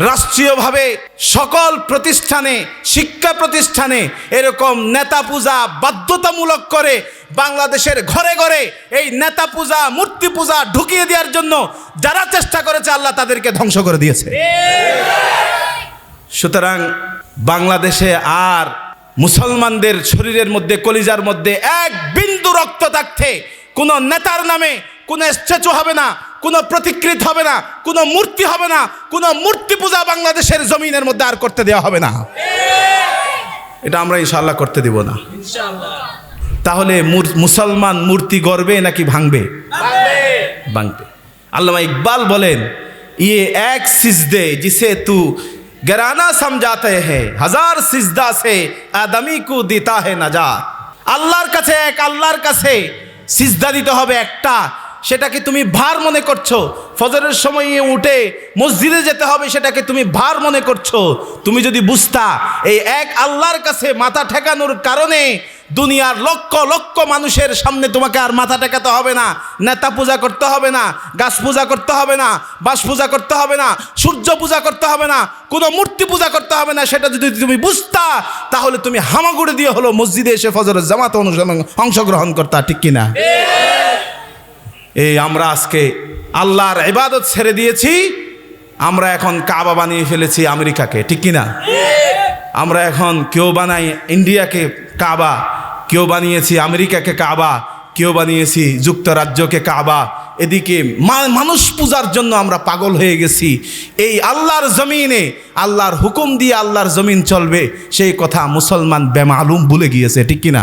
রাষ্ট্রীয়ভাবে সকল প্রতিষ্ঠানে, শিক্ষা প্রতিষ্ঠানে এরকম নেতা পূজা বাধ্যতামূলক করে বাংলাদেশের ঘরে ঘরে এই নেতা পূজা, মূর্তি পূজা ঢুকিয়ে দেওয়ার জন্য যারা চেষ্টা করেছে আল্লাহ তাদেরকে ধ্বংস করে দিয়েছে। সুতরাং বাংলাদেশে আর মুসলমানদের শরীরের মধ্যে, কলিজার মধ্যে এক বিন্দু রক্ত থাকতে কোনো নেতার নামে কোনো স্ট্যাচু হবে না, কোনো প্রতিকৃতি হবে না, কোনো মূর্তি হবে না, কোনো মূর্তি পূজা বাংলাদেশের জমিনের মধ্যে আর করতে দেওয়া হবে না। এটা আমরা ইনশাআল্লাহ করতে দেব না। তাহলে মুসলমান মূর্তি গড়বে নাকি ভাঙবে? ভাঙবে। আল্লামা ইকবাল বলেন, ये एक सिजदे जिसे तू गिराना समझाते हैं, हजार सिजदा से आदमी को देता है नजात। আল্লাহর কাছে এক, আল্লাহর কাছে সিজদা দিতে হবে একটা, সেটাকে তুমি ভার মনে করছো। ফজরের সময় উঠে মসজিদে যেতে হবে, সেটাকে তুমি ভার মনে করছো। তুমি যদি বুঝতা এই এক আল্লাহর কাছে মাথা ঠেকানোর কারণে দুনিয়ার লক্ষ লক্ষ মানুষের সামনে তোমাকে আর মাথা ঠেকাতে হবে না, নেতা পূজা করতে হবে না, গাছ পূজা করতে হবে না, বাস পূজা করতে হবে না, সূর্য পূজা করতে হবে না, কোনো মূর্তি পূজা করতে হবে না, সেটা যদি তুমি বুঝতা তাহলে তুমি হামাগুড়ি দিয়ে হলো মসজিদে এসে ফজরের জামাতে অংশগ্রহণ করতা, ঠিক কিনা? এই আমরা আজকে আল্লাহর ইবাদত ছেড়ে দিয়েছি, আমরা এখন কাবা বানিয়ে ফেলেছি আমেরিকাকে, ঠিক কিনা? আমরা এখন কেউ বানাই ইন্ডিয়াকে কাবা, কেউ বানিয়েছি আমেরিকাকে কাবা, কেউ বানিয়েছি যুক্তরাজ্যকে কাবা। এদিকে মানুষ পূজার জন্য আমরা পাগল হয়ে গেছি। এই আল্লাহর জমিনে আল্লাহর হুকুম দিয়ে আল্লাহর জমিন চলবে, সেই কথা মুসলমান বেমালুম ভুলে গিয়েছে, ঠিক কিনা?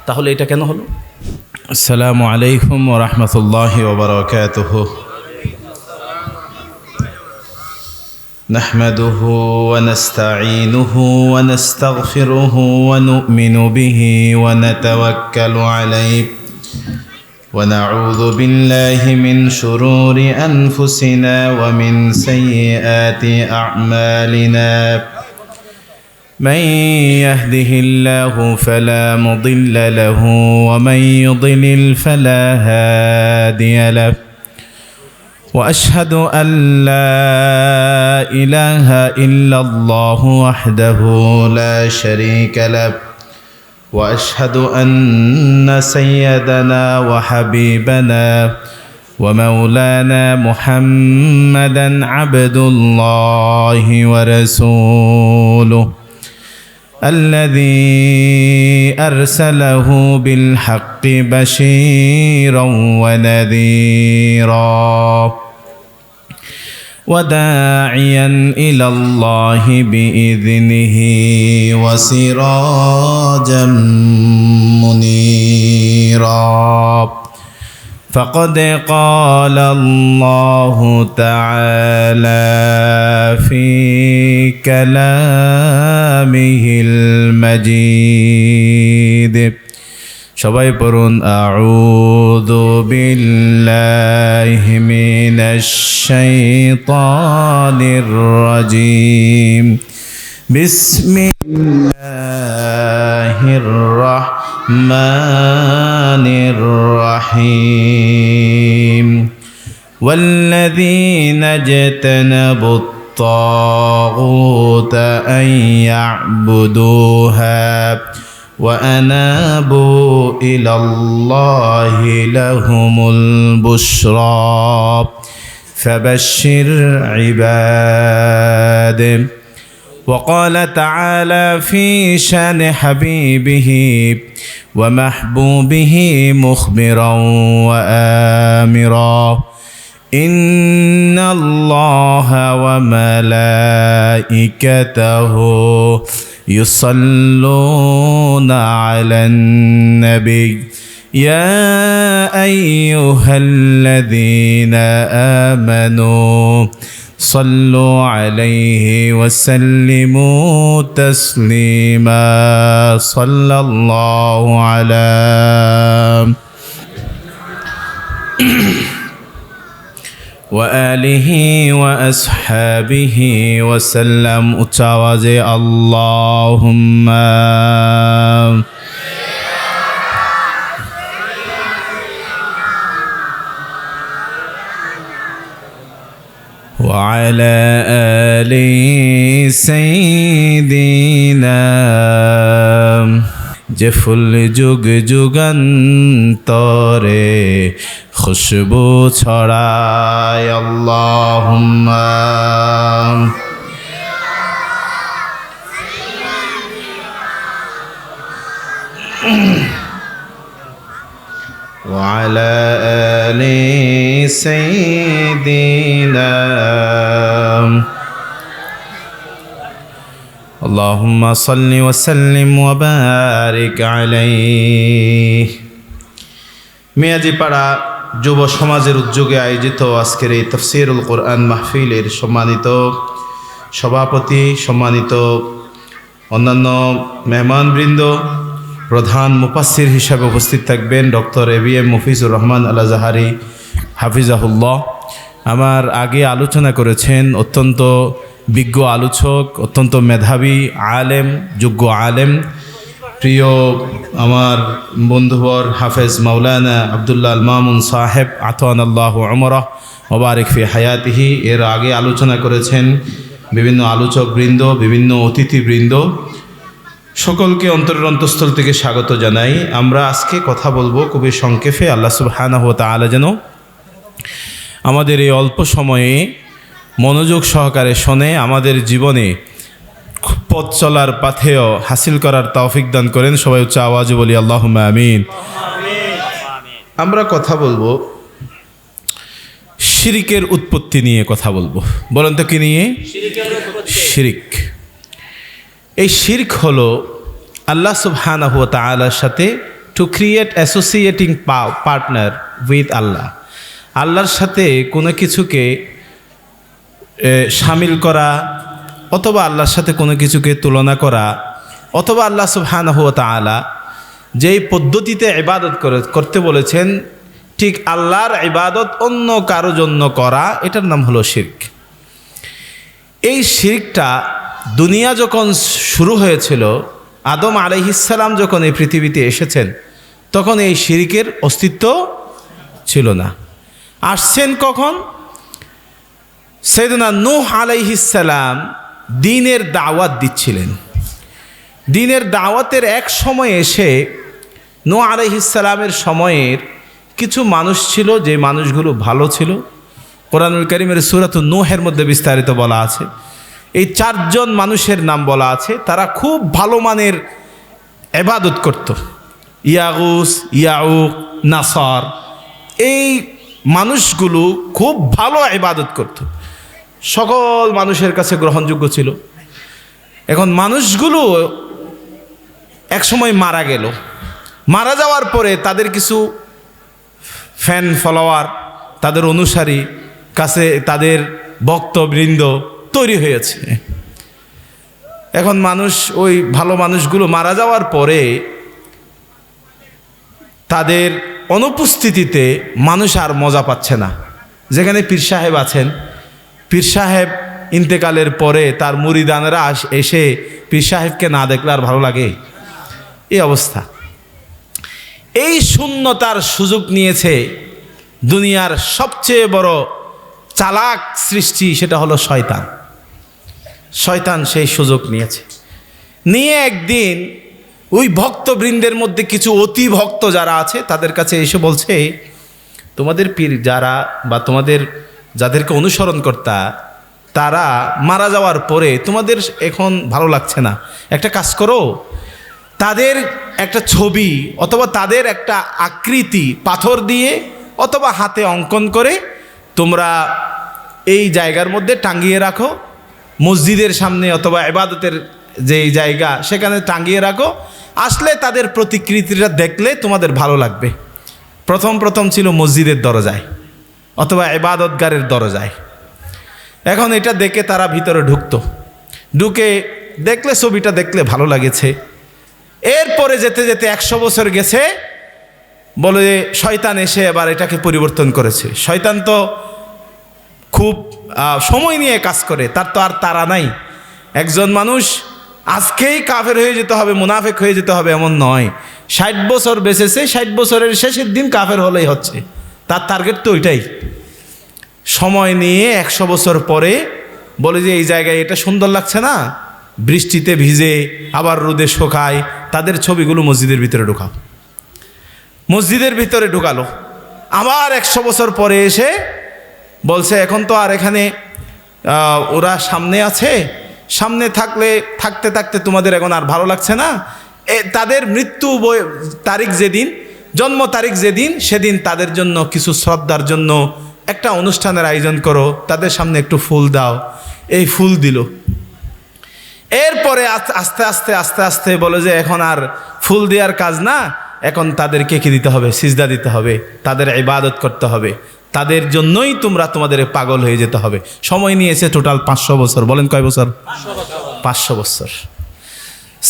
তাহলে এটা কেন হলো? আসসালামু আলাইকুম ওয়া রাহমাতুল্লাহি ওয়া বারাকাতুহু। نحمده ونستعينه ونستغفره ونؤمن به ونتوكل عليه ونعوذ بالله من شرور أنفسنا ومن سيئات أعمالنا من يهده الله فلا مضل له ومن يضلل فلا هادي له وأشهد أن لا إله إلا الله وحده لا شريك له وأشهد أن سيدنا وحبيبنا ومولانا محمدا عبد الله ورسوله الذي أرسله بالحق بشيرا ونذيرا وداعيا إلى الله بإذنه وسراجا منيرا فقد قال الله تعالى في كلامه المجيد সবাই পড়ুন আউযু বিল্লাহি মিনাশ শাইতানির রাজিম বিসমিল্লাহির রাহমানির রাহিম ওয়াল্লাযীনা ইজতানাবু الطاغوت أن يعبدوها وأنابوا إلى الله لهم البشرى فبشر عباده وقال تعالى في شان حبيبه ومحبوبه مخبرا وآمرا إن الله وملائكته يصلون على النبي يا أيها الذين آمنوا صلوا عليه وسلموا تسليما صلى الله على وآله وأصحابه وسلم أتواز اللهم وعلى آل سيدنا যে ফুল যুগ যুগান্তরে খুশবু ছড়ায় আল্লাহুম্মা وعلى آل سيدنا اللهم صل وسلم وبارك عليه মিয়াজিপাড়া যুব সমাজের উদ্যোগে আয়োজিত আজকের এই তাফসীরুল কোরআন মাহফিলের সম্মানিত সভাপতি, সম্মানিত অন্যান্য মেহমানবৃন্দ, প্রধান মুফাসসির হিসাবে উপস্থিত থাকবেন ডক্টর এবিএম মফিজুর রহমান আল আজহারি হাফিজাহুল্লাহ। আমার আগে আলোচনা করেছেন অত্যন্ত বিজ্ঞ আলোচক, অত্যন্ত মেধাবী আলেম, যোগ্য আলেম, প্রিয় আমার বন্ধুবর হাফেজ মাওলানা আব্দুল্লাহ আল মামুন সাহেব আতওয়ানাল্লাহু উমরাহ ওয়া বারিক ফি হায়াতিহি। এর আগে আলোচনা করেছেন বিভিন্ন আলোচকবৃন্দ, বিভিন্ন অতিথিবৃন্দ, সকলকে অন্তরের অন্তঃস্থল থেকে স্বাগত জানাই। আমরা আজকে কথা বলবো খুবই সংক্ষেপে। আল্লাহ সুবহানাহু ওয়া তাআলা যেন আমাদের এই অল্প সময়ে মনোযোগ সহকারে শোনে আমাদের জীবনে পথ চলার পাথেয় হাসিল করার তৌফিক দান করেন। সবাই উচ্চ আওয়াজে বলি আল্লাহুম্মা আমিন। আমরা কথা বলবো শিরিকের উৎপত্তি নিয়ে কথা বলবো। বলেন তো কি নিয়ে? শিরিক। এই শিরক হলো আল্লাহ সুবহানাহু ওয়া তাআলার সাথে টু ক্রিয়েট অ্যাসোসিয়েটিং পার্টনার উইথ আল্লাহ। আল্লাহর সাথে কোনো কিছুকে শামিল করা, অথবা আল্লাহর সাথে কোনো কিছুকে তুলনা করা, অথবা আল্লাহ সুবহানাহু ওয়া তাআলা যেই পদ্ধতিতে ইবাদত করতে বলেছেন ঠিক আল্লাহর ইবাদত অন্য কারো জন্য করা, এটার নাম হলো শিরক। এই শিরকটা দুনিয়া যখন শুরু হয়েছিল, আদম আলাইহিস সালাম যখন এই পৃথিবীতে এসেছেন, তখন এই শিরকের অস্তিত্ব ছিল না। আসছেন কখন? সাইয়েদনা নূহ আলাইহিস সালাম দ্বীনের দাওয়াত দিচ্ছিলেন। দ্বীনের দাওয়াতের এক সময় এসে নূহ আলাইহিস সালামের সময়ের কিছু মানুষ ছিল, যে মানুষগুলো ভালো ছিল। কোরআনুল কারীমের সূরাতুন নূহের মধ্যে বিস্তারিত বলা আছে। এই চারজন মানুষের নাম বলা আছে, তারা খুব ভালো মানের ইবাদত করত। ইয়াগুস, ইয়াউক, নাসার, এই মানুষগুলো খুব ভালো ইবাদত করত, সকল মানুষের কাছে গ্রহণযোগ্য ছিল। এখন মানুষগুলো একসময় মারা গেল। মারা যাওয়ার পরে তাদের কিছু ফ্যান ফলোয়ার, তাদের অনুসারী কাছে তাদের ভক্তবৃন্দ তৈরি হয়েছে। এখন মানুষ, ওই ভালো মানুষগুলো মারা যাওয়ার পরে তাদের অনুপস্থিতিতে মানুষ আর মজা পাচ্ছে না। যেখানে পীর সাহেব আছেন, পীর সাহেব ইন্তেকালের পরে তার মুরিদানেরা এসে পীর সাহেবকে না দেখলে আর ভালো লাগে? এই অবস্থা। এই শূন্যতার সুযোগ নিয়েছে দুনিয়ার সবচেয়ে বড় চালাক সৃষ্টি, সেটা হলো শয়তান। শয়তান সেই সুযোগ নিয়ে একদিন ওই ভক্তবৃন্দের মধ্যে কিছু অতি ভক্ত যারা আছে তাদের কাছে এসে বলছে, তোমাদের পীর যারা বা তোমাদের যাদেরকে অনুসরণ কর্তা, তারা মারা যাওয়ার পরে তোমাদের এখন ভালো লাগছে না, একটা কাজ করো, তাদের একটা ছবি অথবা তাদের একটা আকৃতি পাথর দিয়ে অথবা হাতে অঙ্কন করে তোমরা এই জায়গার মধ্যে টাঙ্গিয়ে রাখো, মসজিদের সামনে অথবা ইবাদতের যেই জায়গা সেখানে টাঙ্গিয়ে রাখো। আসলে তাদের প্রতিকৃতিটা দেখলে তোমাদের ভালো লাগবে। প্রথম ছিল মসজিদের দরজায় অথবা ইবাদতগারের দরজায়। এখন এটা দেখে তারা ভিতরে ঢুকে দেখলে, ছবিটা দেখলে ভালো লাগেছে। এরপরে যেতে যেতে 100 বছর গেছে, বলে শয়তান এসে এবার এটাকে পরিবর্তন করেছে। শয়তান তো খুব সময় নিয়ে কাজ করে, তার তো আর তাড়া নাই। একজন মানুষ আজকেই কাফের হয়ে যেতে হবে, মুনাফিক হয়ে যেতে হবে এমন নয়। 60 বছর বেঁচেছে, 60 বছরের শেষের দিন কাফের হলেই হচ্ছে, তার টার্গেট তো ওইটাই। সময় নিয়ে 100 বছর পরে বলে যে এই জায়গায় এটা সুন্দর লাগছে না, বৃষ্টিতে ভিজে আবার রোদে শুকায়, তাদের ছবিগুলো মসজিদের ভিতরে ঢোকাও। মসজিদের ভিতরে ঢুকালো। আবার 100 বছর পরে এসে বলছে এখন তো আর এখানে ওরা সামনে আছে, সামনে থাকতে থাকতে তোমাদের এখন আর ভালো লাগছে না, তাদের মৃত্যু তারিখ যেদিন, জন্ম তারিখ যেদিন, সেদিন তাদের জন্য কিছু শ্রদ্ধার জন্য একটা অনুষ্ঠানের আয়োজন করো, তাদের সামনে একটু ফুল দাও। এই ফুল দিল। এরপরে আস্তে আস্তে আস্তে আস্তে বলে যে এখন আর ফুল দেওয়ার কাজ না, এখন তাদেরকে কি দিতে হবে? সিজদা দিতে হবে, তাদের ইবাদত করতে হবে, তাদের জন্যই তোমাদের পাগল হয়ে যেতে হবে। সময় নিয়েছে টোটাল 500 বছর। বলেন কয় বছর? 500 বছর।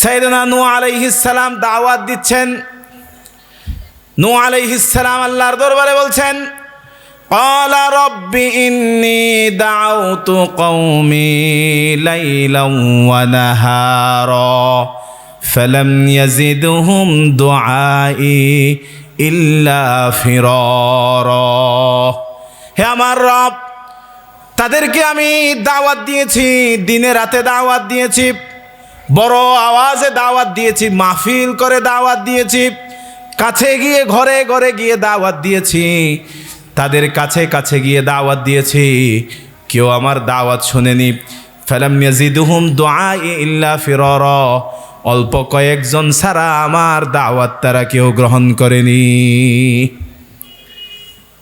সাইয়েদনা নূহ আলাইহিস সালাম দাওয়াত দিচ্ছেন। নূহ আলাইহিস সালাম আল্লাহর দরবারে বলছেন, قال رب إني دعوت قومي ليلا ونهارا فلم يزدهم دعائي إلا فرارا। হে আমার রব, তাদেরকে আমি দাওয়াত দিয়েছি, দিনে রাতে দাওয়াত দিয়েছি, বড় আওয়াজে দাওয়াত দিয়েছি, মাহফিল করে দাওয়াত দিয়েছি, কাছে গিয়ে ঘরে ঘরে গিয়ে দাওয়াত দিয়েছি, তাদের কাছে কাছে গিয়ে দাওয়াত দিয়েছি, কেউ আমার দাওয়াত শুনেনি। ফালাম ইয়াজিদুহুম দুআই ইল্লা ফিরারা, অল্প কয়েকজন ছাড়া আমার দাওয়াত তারা কেউ গ্রহণ করেনি।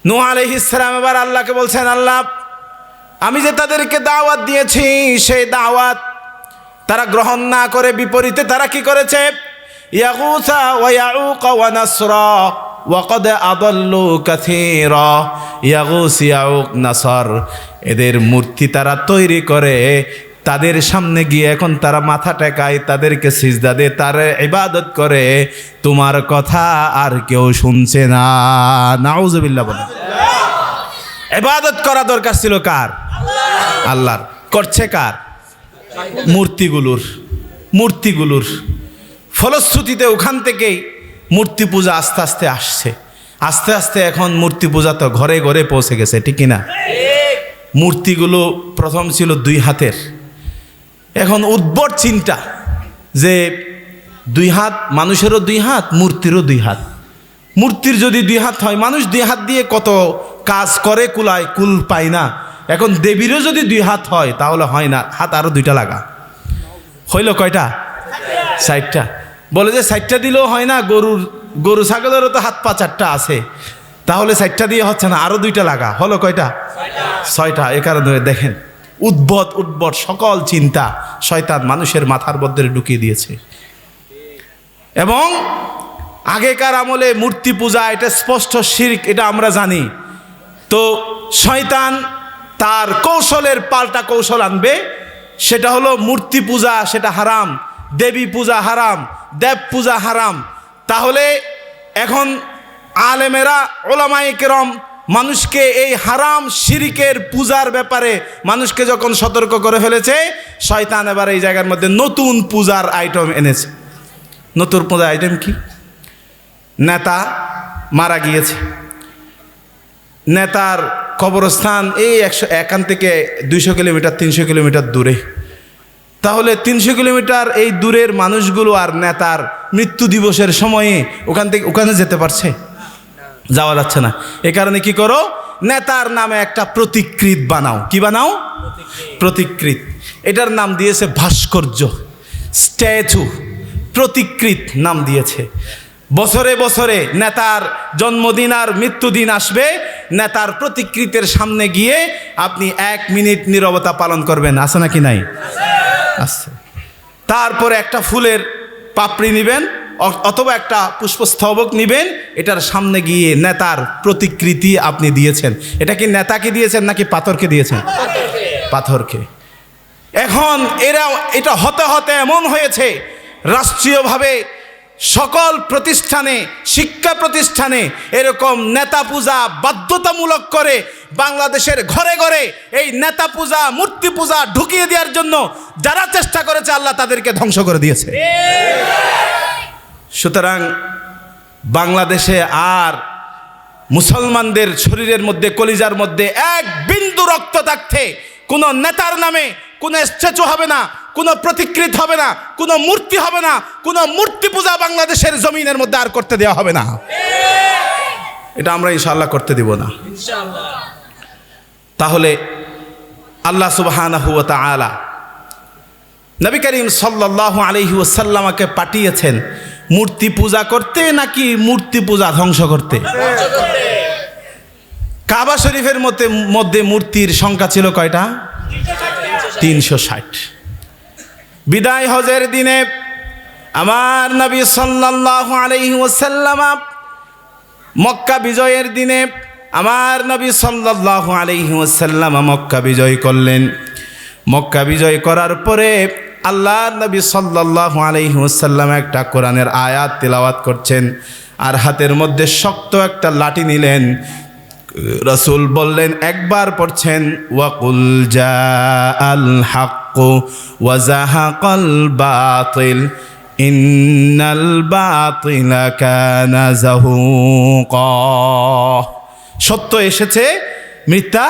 নূহ আলাইহিস সালাম এবার আল্লাহকে বলছেন, আল্লাহ আমি যে তাদেরকে দাওয়াত দিয়েছি সেই দাওয়াত তারা গ্রহণ না করে বিপরীতে তারা কি করেছে? ইয়াগুসা ওয়া ইয়াউক ওয়া নাসরা ওয়াকদ আদল্লু কাসীরা। ইয়াগুস, ইয়াউক, নাসর, এদের মূর্তি তারা তৈরি করে, তাদের সামনে গিয়ে এখন তারা মাথা টেকায়, তাদেরকে সিজদা দেয়, তার ইবাদত করে, তোমার কথা আর কেউ শুনছে না। নাউজুবিল্লাহ বলেন। ইবাদত করা দরকার ছিল কার? আল্লাহর। করছে কার? মূর্তিগুলোর। ফলশ্রুতিতে ওখান থেকেই মূর্তি পূজা আস্তে আস্তে আসছে। আস্তে আস্তে এখন মূর্তি পূজা তো ঘরে ঘরে পৌঁছে গেছে, ঠিক কিনা? মূর্তিগুলো প্রথম ছিল 2 হাতের, এখন উদ্ভট চিন্তা যে 2 হাত, মানুষেরও 2 হাত, মূর্তিরও 2 হাত। মূর্তির যদি 2 হাত হয়, মানুষ 2 হাত দিয়ে কত কাজ করে, কুল পায় না। এখন দেবীরও যদি 2 হাত হয় তাহলে হয় না, হাত আরও 2টা লাগা। হইল কয়টা? 60টা। বলে যে 60টা দিলেও হয় না, গরু ছাগলেরও তো হাত পা 4টা আছে, তাহলে 60টা দিয়ে হচ্ছে না, আরও 2টা লাগা। হলো কয়টা? 6টা। এ কারণে দেখেন উদ্ভট সকল চিন্তা শয়তান মানুষের মাথার মধ্যে ঢুকিয়ে দিয়েছে। এবং আগেকার আমলে মূর্তি পূজা এটা স্পষ্ট শিরক, এটা আমরা জানি। তো শয়তান তার কৌশলের পাল্টা কৌশল আনবে, সেটা হলো মূর্তি পূজা সেটা হারাম, দেবী পূজা হারাম, দেব পূজা হারাম। তাহলে এখন আলেমেরা, ওলামায়ে কেরাম মানুষকে এই হারাম শিরকের পূজার ব্যাপারে মানুষকে যখন সতর্ক করে ফেলেছে, শয়তান এবার এই জায়গার মধ্যে নতুন পূজার আইটেম এনেছে। নতুন পূজার আইটেম কি? নেতা মারা গিয়েছে, নেতার কবরস্থান এই এখান থেকে 200 কিলোমিটার 300 কিলোমিটার দূরে। তাহলে 300 কিলোমিটার এই দূরের মানুষগুলো আর নেতার মৃত্যু দিবসের সময়ে ওখানে যেতে পারছে? যাওয়া যাচ্ছে না। এ কারণে কি করো? নেতার নামে একটা প্রতিকৃত বানাও। কি বানাও? প্রতিকৃত। এটার নাম দিয়েছে ভাস্কর্য, স্ট্যাচু, প্রতিকৃত নাম দিয়েছে। বছরে বছরে নেতার জন্মদিন আর মৃত্যুদিন আসবে, নেতার প্রতিকৃতের সামনে গিয়ে আপনি 1 মিনিট নীরবতা পালন করবেন। আছে নাকি নাই? আছে। তারপরে একটা ফুলের পাপড়ি নেবেন অথবা একটা পুষ্পস্তবক নেবেন, এটার সামনে গিয়ে নেতার প্রতিকৃতি আপনি দিয়েছেন। এটা কি নেতাকে দিয়েছেন নাকি পাথরকে দিয়েছেন? পাথরকে। এখন এটা হতে হতে এমন হয়েছে, রাষ্ট্রীয়ভাবে সকল প্রতিষ্ঠানে, শিক্ষা প্রতিষ্ঠানে এরকম নেতা পূজা বাধ্যতামূলক করে বাংলাদেশের ঘরে ঘরে এই নেতা পূজা, মূর্তি পূজা ঢুকিয়ে দেওয়ার জন্য যারা চেষ্টা করেছে, আল্লাহ তাদেরকে ধ্বংস করে দিয়েছে। সুতরাং বাংলাদেশে আর মুসলমানদের শরীরের মধ্যে কলিজার মধ্যে এক বিন্দু রক্ত থাকতে কোনো নেতার নামে কোনো স্ট্যাচু হবে না, কোনো প্রতিকৃতি হবে না, কোনো মূর্তি হবে না, কোনো মূর্তি পূজা বাংলাদেশের জমিনের মধ্যে আর করতে দেওয়া হবে না। এটা আমরা ইনশাআল্লাহ করতে দিব না। তাহলে আল্লাহ সুবহানাহু ওয়া তাআলা নবী করিম সাল্লাল্লাহু আলাইহি ওয়াসাল্লামকে পাঠিয়েছেন মূর্তি পূজা করতে নাকি মূর্তি পূজা ধ্বংস করতে? কাবা শরীফের মধ্যে মূর্তির সংখ্যা ছিল কয়টা? 360। বিদায় হজের দিনে আমার নবী সাল্লাল্লাহু আলাইহি ওয়াসাল্লাম মক্কা বিজয়ের দিনে আমার নবী সাল্লাল্লাহু আলাইহি ওয়াসাল্লাম মক্কা বিজয় করলেন। মক্কা বিজয় করার পরে আল্লাহর নবী সাল্লাল্লাহু আলাইহি ওয়াসাল্লাম একটা কোরআনের আয়াত তিলাওয়াত করছেন আর হাতের মধ্যে শক্ত একটা লাঠি নিলেন। রাসূল বললেন, একবার পড়ছেন ওয়াকুল জাআল হাক্কু ওয়া যাহাকাল বাতিল ইন্নাল বাতিলা কানা যাহুকা। সত্য এসেছে, মিথ্যা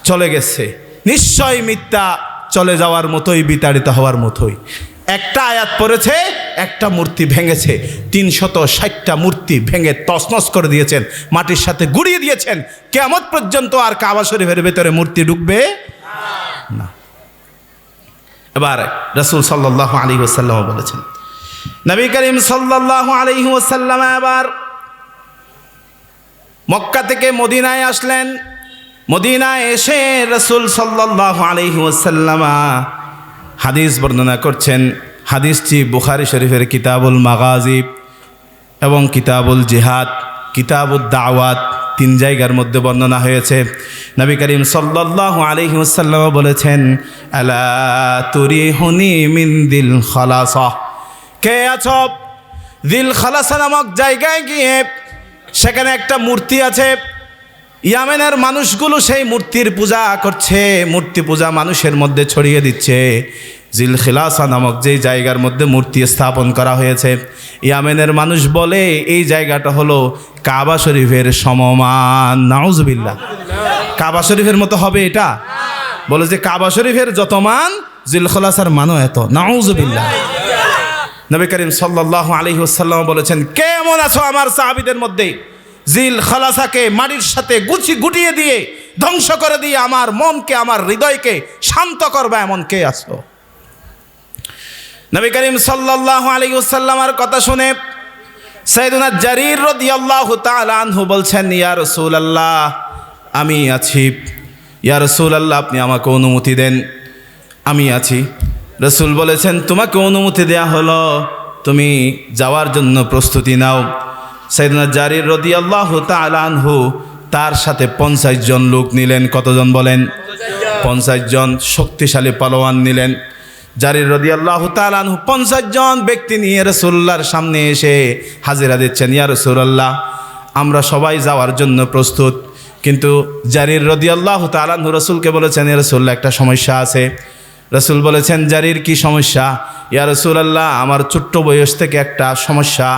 চলে গেছে। নিশ্চয় মিথ্যা চলে যাওয়ার মতোই, বিতাড়িত হওয়ার মতোই। একটা আয়াত পড়েছে, একটা মূর্তি ভেঙেছে। 360টা মূর্তি ভেঙে তছনছ করে দিয়েছেন, মাটির সাথে গুড়িয়ে দিয়েছেন। কিয়ামত পর্যন্ত আর কাবা শরীফের ভেতরে মূর্তি ঢুকবে না। এবার রাসূল সাল্লাল্লাহু আলাইহি ওয়াসাল্লাম বলেছেন, নবী করিম সাল্লাল্লাহু আলাইহি ওয়াসাল্লাম আবার মক্কা থেকে মদিনায় আসলেন। মদিনায় এসে রাসূল সাল্লাল্লাহু আলাইহি ওয়াসাল্লাম হাদিস বর্ণনা করছেন। হাদিসটি বুখারী শরীফের কিতাবুল মাগাজি এবং কিতাবুল জিহাদ, কিতাবুদ দাওয়াত 3 জায়গার মধ্যে বর্ণনা হয়েছে। নবী করিম সাল্লাল্লাহু আলাইহি ওয়াসাল্লাম বলেছেন, আলা তুরিহুনি মিন দিল খালাসা। কে আছো দিল খালাসা নামক জায়গায় গিয়ে, সেখানে একটা মূর্তি আছে। ইয়ামেনের মানুষগুলো সেই মূর্তির পূজা করছে, মূর্তি পূজা মানুষের মধ্যে ছড়িয়ে দিচ্ছে। জিল খিলাসা নামক যেই জায়গার মধ্যে মূর্তি স্থাপন করা হয়েছে, ইয়ামেনের মানুষ বলে এই জায়গাটা হলো কাবা শরীফের সমমান। নাউজুবিল্লাহ। কাবা শরীফের মতো হবে এটা? বলে যে কাবা শরীফের যত মান, জিল খিলাসার মানও এত। নাউজুবিল্লাহ। নবী করিম সাল্লাল্লাহু আলাইহি ওয়াসাল্লাম বলেছেন, কেমন আছো আমার সাহাবীদের মধ্যে জিল খালাসাকে মাটির সাথে গুটিয়ে দিয়ে ধ্বংস করে দিয়ে আমার মনকে, আমার হৃদয়কে শান্ত করবে এমন কে আছো? নবী করিম সাল্লাল্লাহু আলাইহি ওয়াসাল্লামের কথা শুনে সাইয়েদুনা জারীর রাদিয়াল্লাহু তাআলা আনহু বলছেন, ইয়া রাসূলুল্লাহ, আমি আছি। ইয়া রাসূলুল্লাহ, আপনি আমাকে অনুমতি দেন, আমি আছি। রাসূল বলেছেন, তোমাকে অনুমতি দেয়া হলো, তুমি যাওয়ার জন্য প্রস্তুতি নাও। সাইয়েদুনা জারীর রাদিয়াল্লাহু তাআলা আনহু তার সাথে 50 জন লোক নিলেন। কতজন বলেন? 50 জন শক্তিশালী পালোয়ান নিলেন। জারীর রাদিয়াল্লাহু তাআলা আনহু 50 জন ব্যক্তি নিয়ে রাসূলুল্লাহর সামনে এসে হাজিরা দিচ্ছেন। ইয়া রাসূলুল্লাহ, আমরা সবাই যাওয়ার জন্য প্রস্তুত, কিন্তু জারীর রাদিয়াল্লাহু তাআলা আনহু রাসূলকে বলেছেন, ইয়া রাসূলুল্লাহ, একটা সমস্যা আছে। রাসূল বলেছেন, জারীর কি সমস্যা? ইয়া রাসূলুল্লাহ, আমার ছোট্ট বয়স থেকে একটা সমস্যা,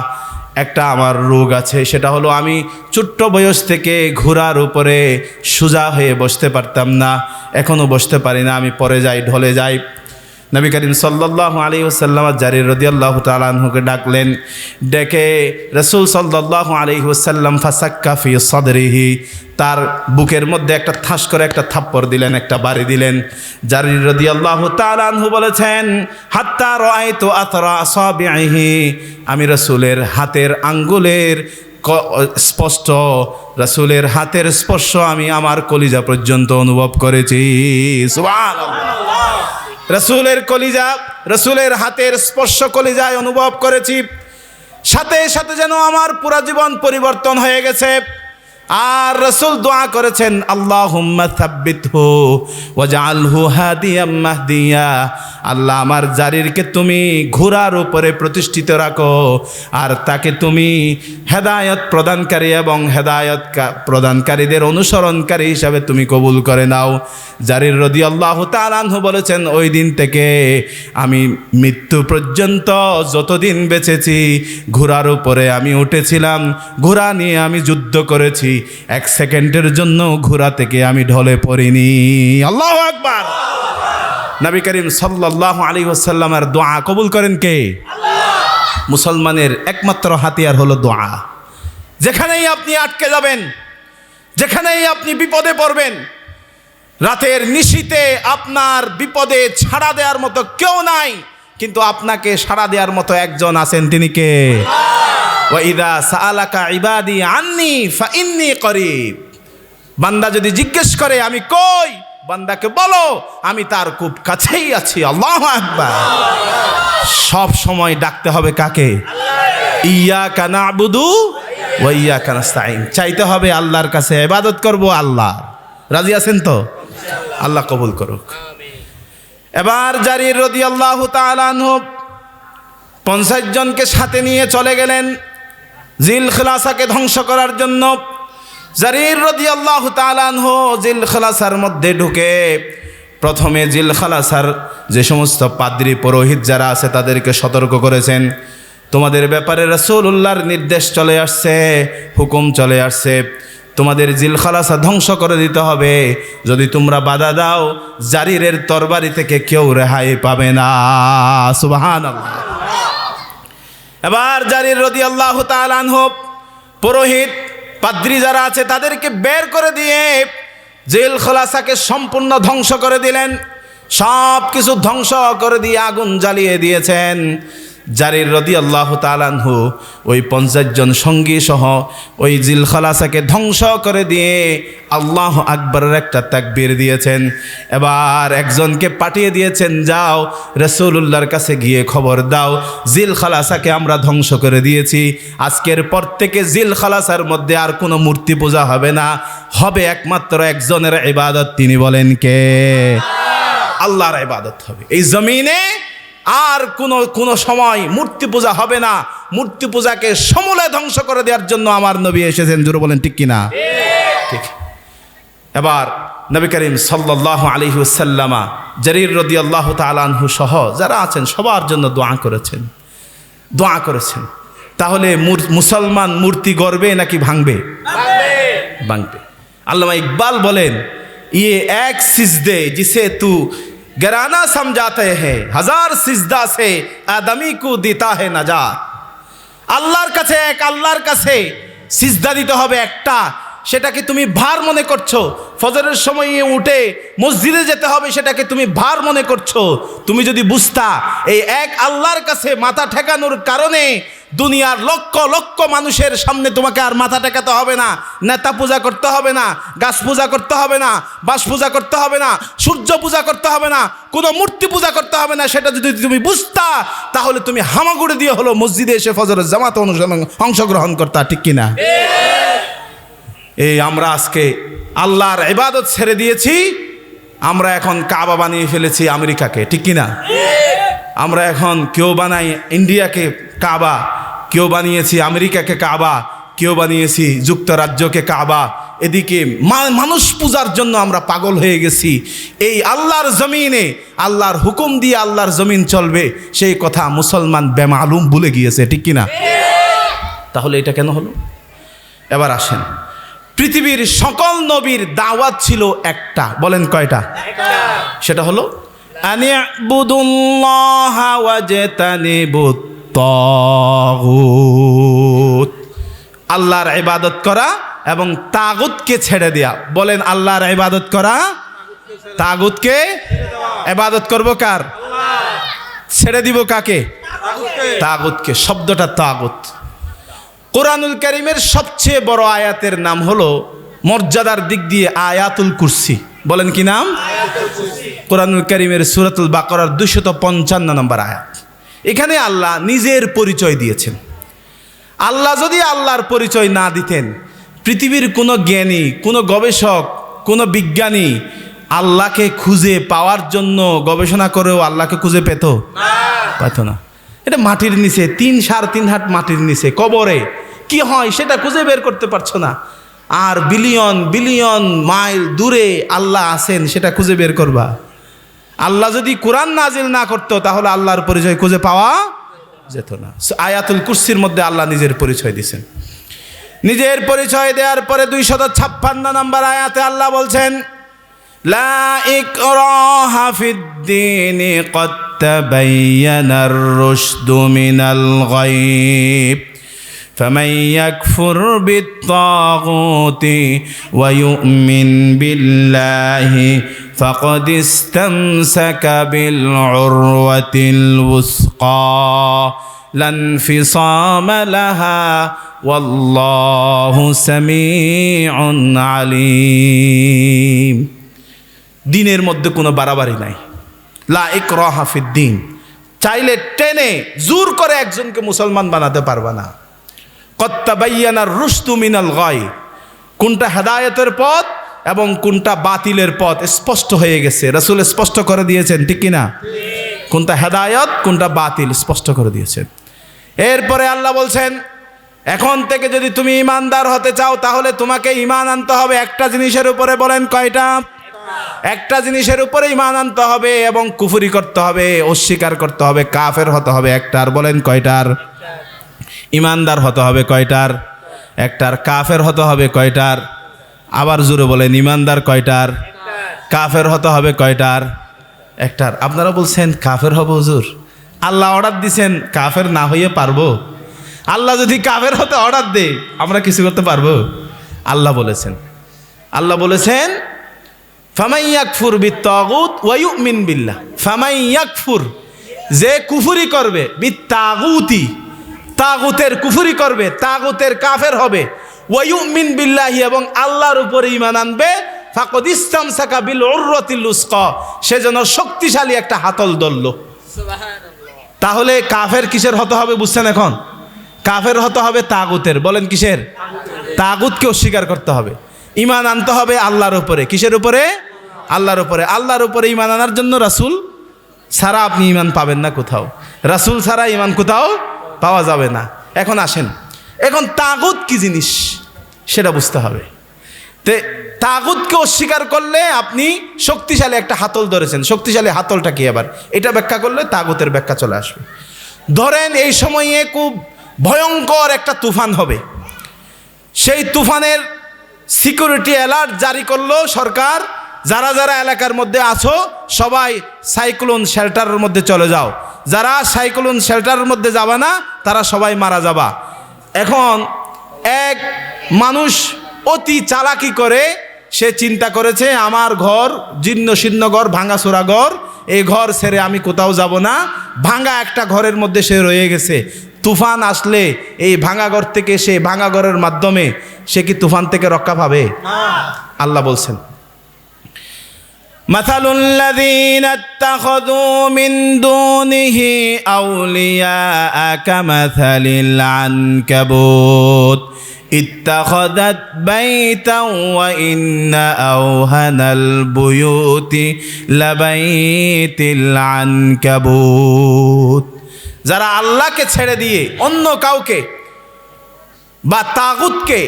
একটা আমার রোগ আছে। সেটা হলো আমি ছোট্ট বয়স থেকে ঘোড়ার উপরে সোজা হয়ে বসতে পারতাম না, এখনও বসতে পারি না, আমি পড়ে যাই, ঢলে যাই। নবী করিম সাল্লাল্লাহু আলাইহি ওয়াসাল্লাম জারীর রাদিয়াল্লাহু তাআলা আনহুকে ডাকলেন। ডেকে রাসূল সাল্লাল্লাহু আলাইহি ওয়াসাল্লাম ফাসাক্কা ফি সাদরিহি, তার বুকের মধ্যে একটা ঠাস করে একটা থাপ্পড় দিলেন, একটা বাড়ি দিলেন। জারীর রাদিয়াল্লাহু তাআলা আনহু বলেছেন, হাত্তা রাআইতু আতরা আসাবিহি, আমি রাসূলের হাতের আঙ্গুলের স্পষ্ট, রাসূলের হাতের স্পর্শ আমি আমার কলিজা পর্যন্ত অনুভব করেছি। সুবহানাল্লাহ। রাসূলের কলিজা, রাসূলের হাতের স্পর্শ কলিজায় অনুভব করেছি। সাথে সাথে যেন আমার পুরা জীবন পরিবর্তন হয়ে গেছে। আর রাসূল দোয়া করেছেন, আল্লাহুম্মা সাব্বিতহু ওয়াজআলহু হাদিয়াম মাহদিয়া। আল্লাহ আমার জারিরকে তুমি ঘোড়ার উপরে প্রতিষ্ঠিত রাখো, আর তাকে তুমি হেদায়েত প্রদানকারী এবং হেদায়েত প্রদানকারীদের অনুসরণকারী হিসাবে তুমি কবুল করে নাও। জারির রাদিয়াল্লাহু তাআলা আনহু বলেছেন, ওই দিন থেকে আমি মৃত্যু পর্যন্ত যতদিন বেঁচেছি ঘোড়ার উপরে আমি উঠেছিলাম, ঘোড়া নিয়ে আমি যুদ্ধ করেছি, এক সেকেন্ডের জন্য ঘোড়া থেকে আমি ঢলে পড়িনি। আল্লাহু আকবার। নবী করিম সাল্লাল্লাহু আলাইহি ওয়াসাল্লামের দোয়া কবুল করেন কে? আল্লাহ। মুসলমানের একমাত্র হাতিয়ার হলো দোয়া। যেখানেই আপনি আটকে যাবেন, যেখানেই আপনি বিপদে পড়বেন, রাতের নিশীতে আপনার বিপদে ছাড়া দেওয়ার মতো কেউ নাই, কিন্তু আপনাকে সাড়া দেওয়ার মতো একজন আছেন, তিনি কে? ওয়া ইযা সাআলাকা ইবাদি আন্নী ফাইন্নী করিব। বান্দা যদি জিজ্ঞেস করে আমি কই, বান্দাকে বলো আমি তার খুব কাছেই আছি। আল্লাহু আকবার। সব সময় ডাকতে হবে কাকে? ইয়্যাকা না'বুদু ওয়া ইয়্যাকা নাস্তাঈন। চাইতে হবে আল্লাহর কাছে, ইবাদত করব আল্লাহ। রাজি আছেন তো? আল্লাহ কবুল করুক। এবার জারির রাদিয়াল্লাহু তাআলা আনহু 50 জনকে সাথে নিয়ে চলে গেলেন জিল খিলাসাকে ধ্বংস করার জন্য। জারির রাদিয়াল্লাহু তাআলা আনহু জিল খিলাসার মধ্যে ঢুকে প্রথমে জিল খিলাসার যে সমস্ত পাদ্রী পুরোহিত যারা আছে তাদেরকে সতর্ক করেছেন, তোমাদের ব্যাপারে রাসূলুল্লাহর নির্দেশ চলে আসছে, হুকুম চলে আসছে, তোমাদের জিল খিলাসা ধ্বংস করে দিতে হবে। যদি তোমরা বাধা দাও জারিরের তরবারি থেকে কেউ রেহাই পাবে না। সুবহানাল্লাহ। এবার জারির রাদিয়াল্লাহু তাআলা আনহু পুরোহিত পাদ্রী যারা আছে তাদেরকে বের করে দিয়ে জেল খোলাসাকে সম্পূর্ণ ধ্বংস করে দিলেন। সব কিছু ধ্বংস করে দিয়ে আগুন জ্বালিয়ে দিয়েছেন। জারির রাদিয়াল্লাহু তাআলা আনহু ওই 50 জন সঙ্গী সহ ওই জিল খলাসাকে ধ্বংস করে দিয়ে আল্লাহু আকবরের একটা তাকবীর দিয়েছেন। এবার একজনকে পাঠিয়ে দিয়েছেন, যাও রাসূলুল্লাহর কাছে গিয়ে খবর দাও জিল খলাসাকে আমরা ধ্বংস করে দিয়েছি, আজকের পর থেকে জিল খলাসার মধ্যে আর কোনো মূর্তি পূজা হবে না, হবে একমাত্র একজনের ইবাদত। তিনি বলেন কে? আল্লাহর ইবাদত হবে। এই জমিনে আর কোনো সময় মূর্তি পূজা হবে না। মূর্তি পূজাকে সমূলে ধ্বংস করে দেওয়ার জন্য আমার নবী এসেছেন। জোরে বলেন ঠিক কিনা? ঠিক। এবার নবী করিম সাল্লাল্লাহু আলাইহি ওয়াসাল্লাম জারির রাদিয়াল্লাহু তাআলা আনহু সহ যারা আছেন সবার জন্য দোয়া করেছেন। তাহলে মুসলমান মূর্তি গড়বে নাকি ভাঙবে? ভাঙবে। আল্লামা ইকবাল বলেন, ये एक सिजदे जिसे तू गिराना समझाते हैं, हजार सिजदा से आदमी को देता है नजात। আল্লাহর কাছে এক, আল্লাহর কাছে সিজদা দিতে হবে একটা, সেটাকে তুমি ভার মনে করছো। ফজরের সময় উঠে মসজিদে যেতে হবে, সেটাকে তুমি ভার মনে করছো। তুমি যদি বুঝতা এই এক আল্লাহর কাছে মাথা ঠেকানোর কারণে দুনিয়ার লক্ষ লক্ষ মানুষের সামনে তোমাকে আর মাথা ঠেকাতে হবে না, নেতা পূজা করতে হবে না, গাছ পূজা করতে হবে না, বাস পূজা করতে হবে না, সূর্য পূজা করতে হবে না, কোনো মূর্তি পূজা করতে হবে না, সেটা যদি তুমি বুঝতা তাহলে তুমি হামাগুড়ি দিয়ে হলো মসজিদে এসে ফজরের জামাতে অংশগ্রহণ করতা। ঠিক কিনা? এই আমরা আজকে আল্লাহর ইবাদত ছেড়ে দিয়েছি, আমরা এখন কাবা বানিয়ে ফেলেছি আমেরিকাকে। ঠিক কিনা? আমরা এখন কেউ বানাই ইন্ডিয়াকে কাবা, কেউ বানিয়েছি আমেরিকাকে কাবা, কেউ বানিয়েছি যুক্তরাজ্যকে কাবা। এদিকে মানুষ পূজার জন্য আমরা পাগল হয়ে গেছি। এই আল্লাহর জমিনে আল্লাহর হুকুম দিয়ে আল্লাহর জমিন চলবে, সেই কথা মুসলমান বেমালুম ভুলে গিয়েছে। ঠিক কিনা? তাহলে এটা কেন হলো? এবার আসেন, পৃথিবীর সকল নবীর দাওয়াত ছিল একটা। বলেন কয়টা? সেটা হলো আনি'বুদুল্লাহা ওয়াজতানিবুত তাগুত, আল্লাহর ইবাদত করা এবং তাগুতকে ছেড়ে দেয়া। বলেন আল্লাহর ইবাদত করা, তাগুতকে ইবাদত করব কার? ছেড়ে দিব কাকে? তাগুতকে। শব্দটা তাগুত কোরআনুল কারীমের সবচেয়ে বড় আয়াতের নাম হলো মর্যাদার দিক দিয়ে আয়াতুল কুরসি। বলেন কি নাম? কোরআনুল কারীমের সূরাতুল বাকারার 255 নম্বর আয়াত। এখানে আল্লাহ নিজের পরিচয় দিয়েছেন। আল্লাহ যদি আল্লাহর পরিচয় না দিতেন পৃথিবীর কোনো জ্ঞানী, কোনো গবেষক, কোনো বিজ্ঞানী আল্লাহকে খুঁজে পাওয়ার জন্য গবেষণা করেও আল্লাহকে খুঁজে পেত না। এটা মাটির নিচে 3-3.5 হাত মাটির নিচে কবরে কি হয় সেটা খুঁজে বের করতে পারছো না। আর বিলিয়ন বিলিয়ন মাইল দূরে আল্লাহ আছেন, সেটা খুঁজে বের করবা। আল্লাহ যদি কোরআন নাজিল না করতো তাহলে আল্লাহর পরিচয় খুঁজে পাওয়া যেত না। আয়াতুল কুরসির মধ্যে আল্লাহ নিজের পরিচয় দিয়েছেন। নিজের পরিচয় দেওয়ার পরে 256 নম্বর আয়াতে আল্লাহ বলছেন, লা ইকরাহা ফিদ্দীনি ক্বাদ তাবায়্যানার রুশদু মিনাল গায়ব ফামান ইয়াকফুর বিত্তাগুতি ওয়া ইউমিন বিল্লাহি ফাকাদ ইসতামসাকা বিল উরওয়াতিল ওয়াসকা লা ইনফিসামা লাহা ওয়াল্লাহু সামিউন আলিম। দ্বীনের মধ্যে কোনো বাড়াবাড়ি নাই। লা ইকরাহা ফিদ্দীন, চাইলে টেনে জোর করে একজনকে মুসলমান বানাতে পারবা না। ক্বাদ তাবায়্যানার রুশদু মিনাল গায়, কোনটা হেদায়েতের পথ এবং কোনটা বাতিলের পথ স্পষ্ট হয়ে গেছে। রাসূল স্পষ্ট করে দিয়েছেন, ঠিক কিনা? কোনটা হেদায়েত কোনটা বাতিল স্পষ্ট করে দিয়েছেন। এরপরে আল্লাহ বলছেন, এখন থেকে যদি তুমি ইমানদার হতে চাও তাহলে তোমাকে ঈমান আনতে হবে একটা জিনিসের উপরে। বলেন কয়টা? একটা জিনিসের উপরে ঈমান আনতে হবে এবং কুফরি করতে হবে, অস্বীকার করতে হবে, কাফের হতে হবে একটার। বলেন কয়টার? ইমানদার হতে হবে কয়টার? একটার। কাফের হতে হবে কয়টার? আবার জোরে বলেন, ইমানদার কয়টার? কাফের হতে হবে কয়টার? একটার। আপনারা বলছেন কাফের হব হুজুর, আল্লাহ অর্ডার দিছেন, কাফের না হয়ে পারবো? আল্লাহ যদি কাফের হতে অর্ডার দেয় আমরা কিছু করতে পারবো? আল্লাহ বলেছেন ফামান ইয়াকফুর বিত্তাগুত ওয়া ইউমিন বিল্লাহ, ফামান ইয়াকফুর, যে কুফরি করবে, বিত্তাগুতি, তাগুতের কুফরি করবে, তাগুতের কাফের হবে, ওয়া ইউমিন বিল্লাহি, এবং আল্লাহর উপরে ঈমান আনবে, ফাকাদ ইসতামসাকা বিল উরওয়াতিল ওয়াসকা, সে যেন শক্তিশালী একটা হাতল ধরল। সুবহানাল্লাহ। তাহলে কাফের কিসের হতে হবে বুঝছেন? এখন কাফের হতে হবে তাগুতের। বলেন কিসের? তাগুতকে অস্বীকার করতে হবে, ঈমান আনতে হবে আল্লাহর উপরে। কিসের উপরে? আল্লাহর উপরে। আল্লাহর উপরে ঈমান আনার জন্য রাসূল ছাড়া আপনি ঈমান পাবেন না কোথাও। রাসূল ছাড়া ঈমান কোথাও পাওয়া যাবে না। এখন আসেন, এখন তাগুত কি জিনিস সেটা বুঝতে হবে। তাগুতকে অস্বীকার করলে আপনি শক্তিশালী একটা হাতল ধরেছেন। শক্তিশালী হাতলটা কি? আবার এটা ব্যাখ্যা করলে তাগুতের ব্যাখ্যা চলে আসবে। ধরেন এই সময়ে খুব ভয়ঙ্কর একটা তুফান হবে, সেই তুফানের সিকিউরিটি অ্যালার্ট জারি করলো সরকার, যারা যারা এলাকার মধ্যে আছো সবাই সাইক্লোন শেল্টারের মধ্যে চলে যাও, যারা সাইক্লোন শেল্টারের মধ্যে যাবা না তারা সবাই মারা যাবা। এখন এক মানুষ অতি চালাকি করে সে চিন্তা করেছে, আমার ঘর জীর্ণ শীর্ণ ঘর, ভাঙাচোরা ঘর, এই ঘর ছেড়ে আমি কোথাও যাব না। ভাঙা একটা ঘরের মধ্যে সে রয়ে গেছে। তুফান আসলে এই ভাঙা ঘর থেকে, সে ভাঙা ঘরের মাধ্যমে সে কি তুফান থেকে রক্ষা পাবে? আল্লাহ বলছেন, মাসালুল লাযীনা ইত্তাখাযু মিন দুনিহি আউলিয়া কামাসালিল আনকাবুত ইত্তাখাযাত বাইতান ওয়া ইন্না আওহানাল বুয়ুতি লাবাইতিল আনকাবুত। যারা আল্লাহকে ছেড়ে দিয়ে অন্য কাউকে বা তাগুতকে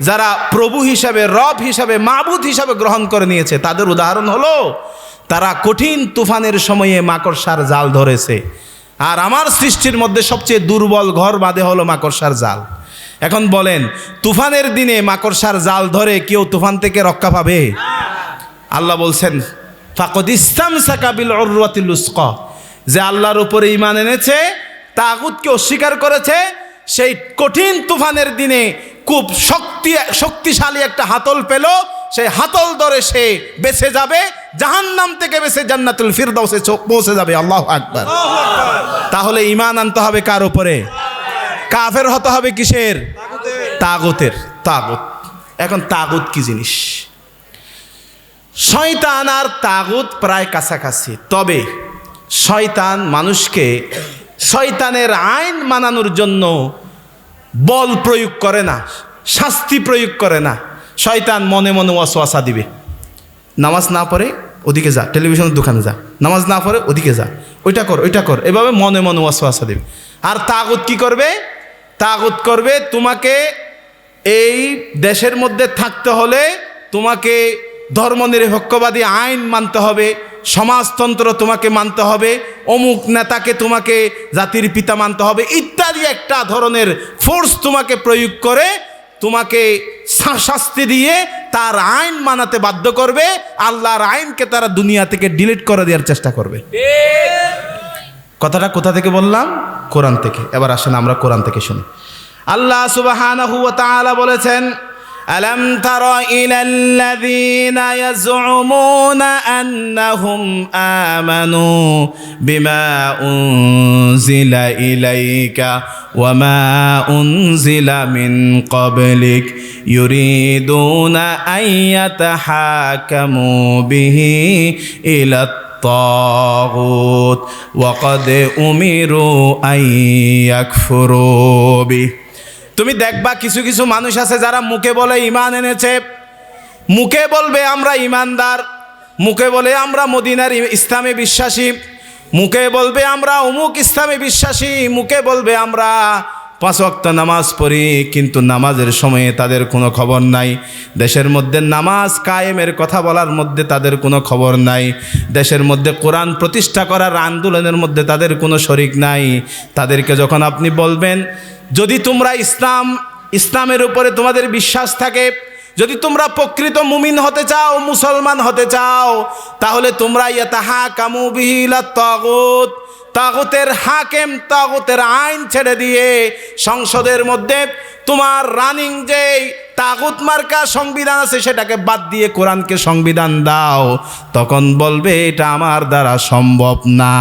যারা প্রভু হিসাবে, রব হিসাবে, মাবুদ হিসাবে গ্রহণ করে নিয়েছে, তাদের উদাহরণ হলো তারা কঠিন তুফানের সময়ে মাকড়সার জাল ধরেছে। আর আমার সৃষ্টির মধ্যে সবচেয়ে দুর্বল ঘর বাঁধে হলো মাকড়সার জাল। এখন বলেন, তুফানের দিনে মাকড়সার জাল ধরে কেউ তুফান থেকে রক্ষা পাবে? আল্লাহ বলছেন, ফাকাদ ইসতামসাকা বিল উরওয়াতিল ওয়াসকা, যে আল্লাহর উপরে ঈমান এনেছে, তাগুতকে অস্বীকার করেছে, সেই কঠিন তুফানের দিনে খুব শক্তিশালী একটা হাতল পেল, সেই হাতল ধরে সে বেঁচে যাবে, জাহান্নাম থেকে বেঁচে জান্নাতুল ফিরদাউসে পৌঁছে যাবে। আল্লাহু আকবার। তাহলে ঈমান আনতে হবে কার উপরে? কাফের হতে হবে কিসের? তাগুতের। তাগুত। এখন তাগুত কি জিনিস? শয়তান আর তাগুত প্রায় কাছাকাছি, তবে শয়তান মানুষকে শয়তানের আইন মানানোর জন্য বল প্রয়োগ করে না, শাস্তি প্রয়োগ করে না। শয়তান মনে মনে ওয়াসওয়াসা দিবে, নামাজ না পড়ে ওদিকে যা, টেলিভিশনের দোকানে যা, নামাজ না পড়ে ওদিকে যা, ওইটা কর ওইটা কর, এভাবে মনে মনে ওয়াসওয়াসা দিবে। আর তাগুত কি করবে? তাগুত করবে তোমাকে এই দেশের মধ্যে থাকতে হলে তোমাকে ধর্মনিরপেক্ষবাদী আইন মানতে হবে, সমাজতন্ত্র তোমাকে মানতে হবে, অমুক নেতাকে তোমাকে জাতির পিতা মানতে হবে ইত্যাদি একটা ধরনের ফোর্স তোমাকে প্রয়োগ করে তোমাকে শাস্তি দিয়ে তার আইন মানাতে বাধ্য করবে। আল্লাহর আইনকে তারা দুনিয়া থেকে ডিলিট করে দেওয়ার চেষ্টা করবে। কথাটা কোথা থেকে বললাম? কোরআন থেকে। এবার আসেন আমরা কোরআন থেকে শুনি। আল্লাহ সুবহানাহু ওয়া তাআলা বলেছেন, আলাম তারা ইলাল্লাযীনা ইয়াজউমুনা আন্নাহুম আমানু বিমা উনজিলা ইলাইকা ওয়া মা উনজিলা মিন ক্বাবলিক ইউরিদুনা আইয়াতাহাকামু বিহি ইলা الطاغوت وقد أمروا أن يكفروا به। তুমি দেখবা কিছু কিছু মানুষ আছে যারা মুখে বলে ঈমান এনেছে, মুখে বলবে আমরা ঈমানদার, মুখে বলে আমরা মদিনার ইসলামে বিশ্বাসী, মুখে বলবে আমরা অমুক ইসলামে বিশ্বাসী, মুখে বলবে আমরা 5 ওয়াক্ত নামাজ পড়ি, কিন্তু নামাজের সময়ে তাদের কোনো খবর নাই। দেশের মধ্যে নামাজ কায়েমের কথা বলার মধ্যে তাদের কোনো খবর নাই। দেশের মধ্যে কোরআন প্রতিষ্ঠা করার আন্দোলনের মধ্যে তাদের কোনো শরিক নাই। তাদেরকে যখন আপনি বলবেন যদি তোমরা ইসলামের উপরে তোমাদের বিশ্বাস থাকে, যদি তোমরা প্রকৃত মুমিন হতে চাও, মুসলমান হতে চাও, তাহলে তোমরা ইয়াতাহাকামু বিহি ইলাত তাগুত, তাগুতের হাকেম তাগুতের আইন ছেড়ে দিয়ে সংসদের মধ্যে তোমার রানিং যে তাগুত মার্কা সংবিধান আছে সেটাকে বাদ দিয়ে কোরআনকে সংবিধান দাও। তখন বলবে এটা আমার দ্বারা সম্ভব না।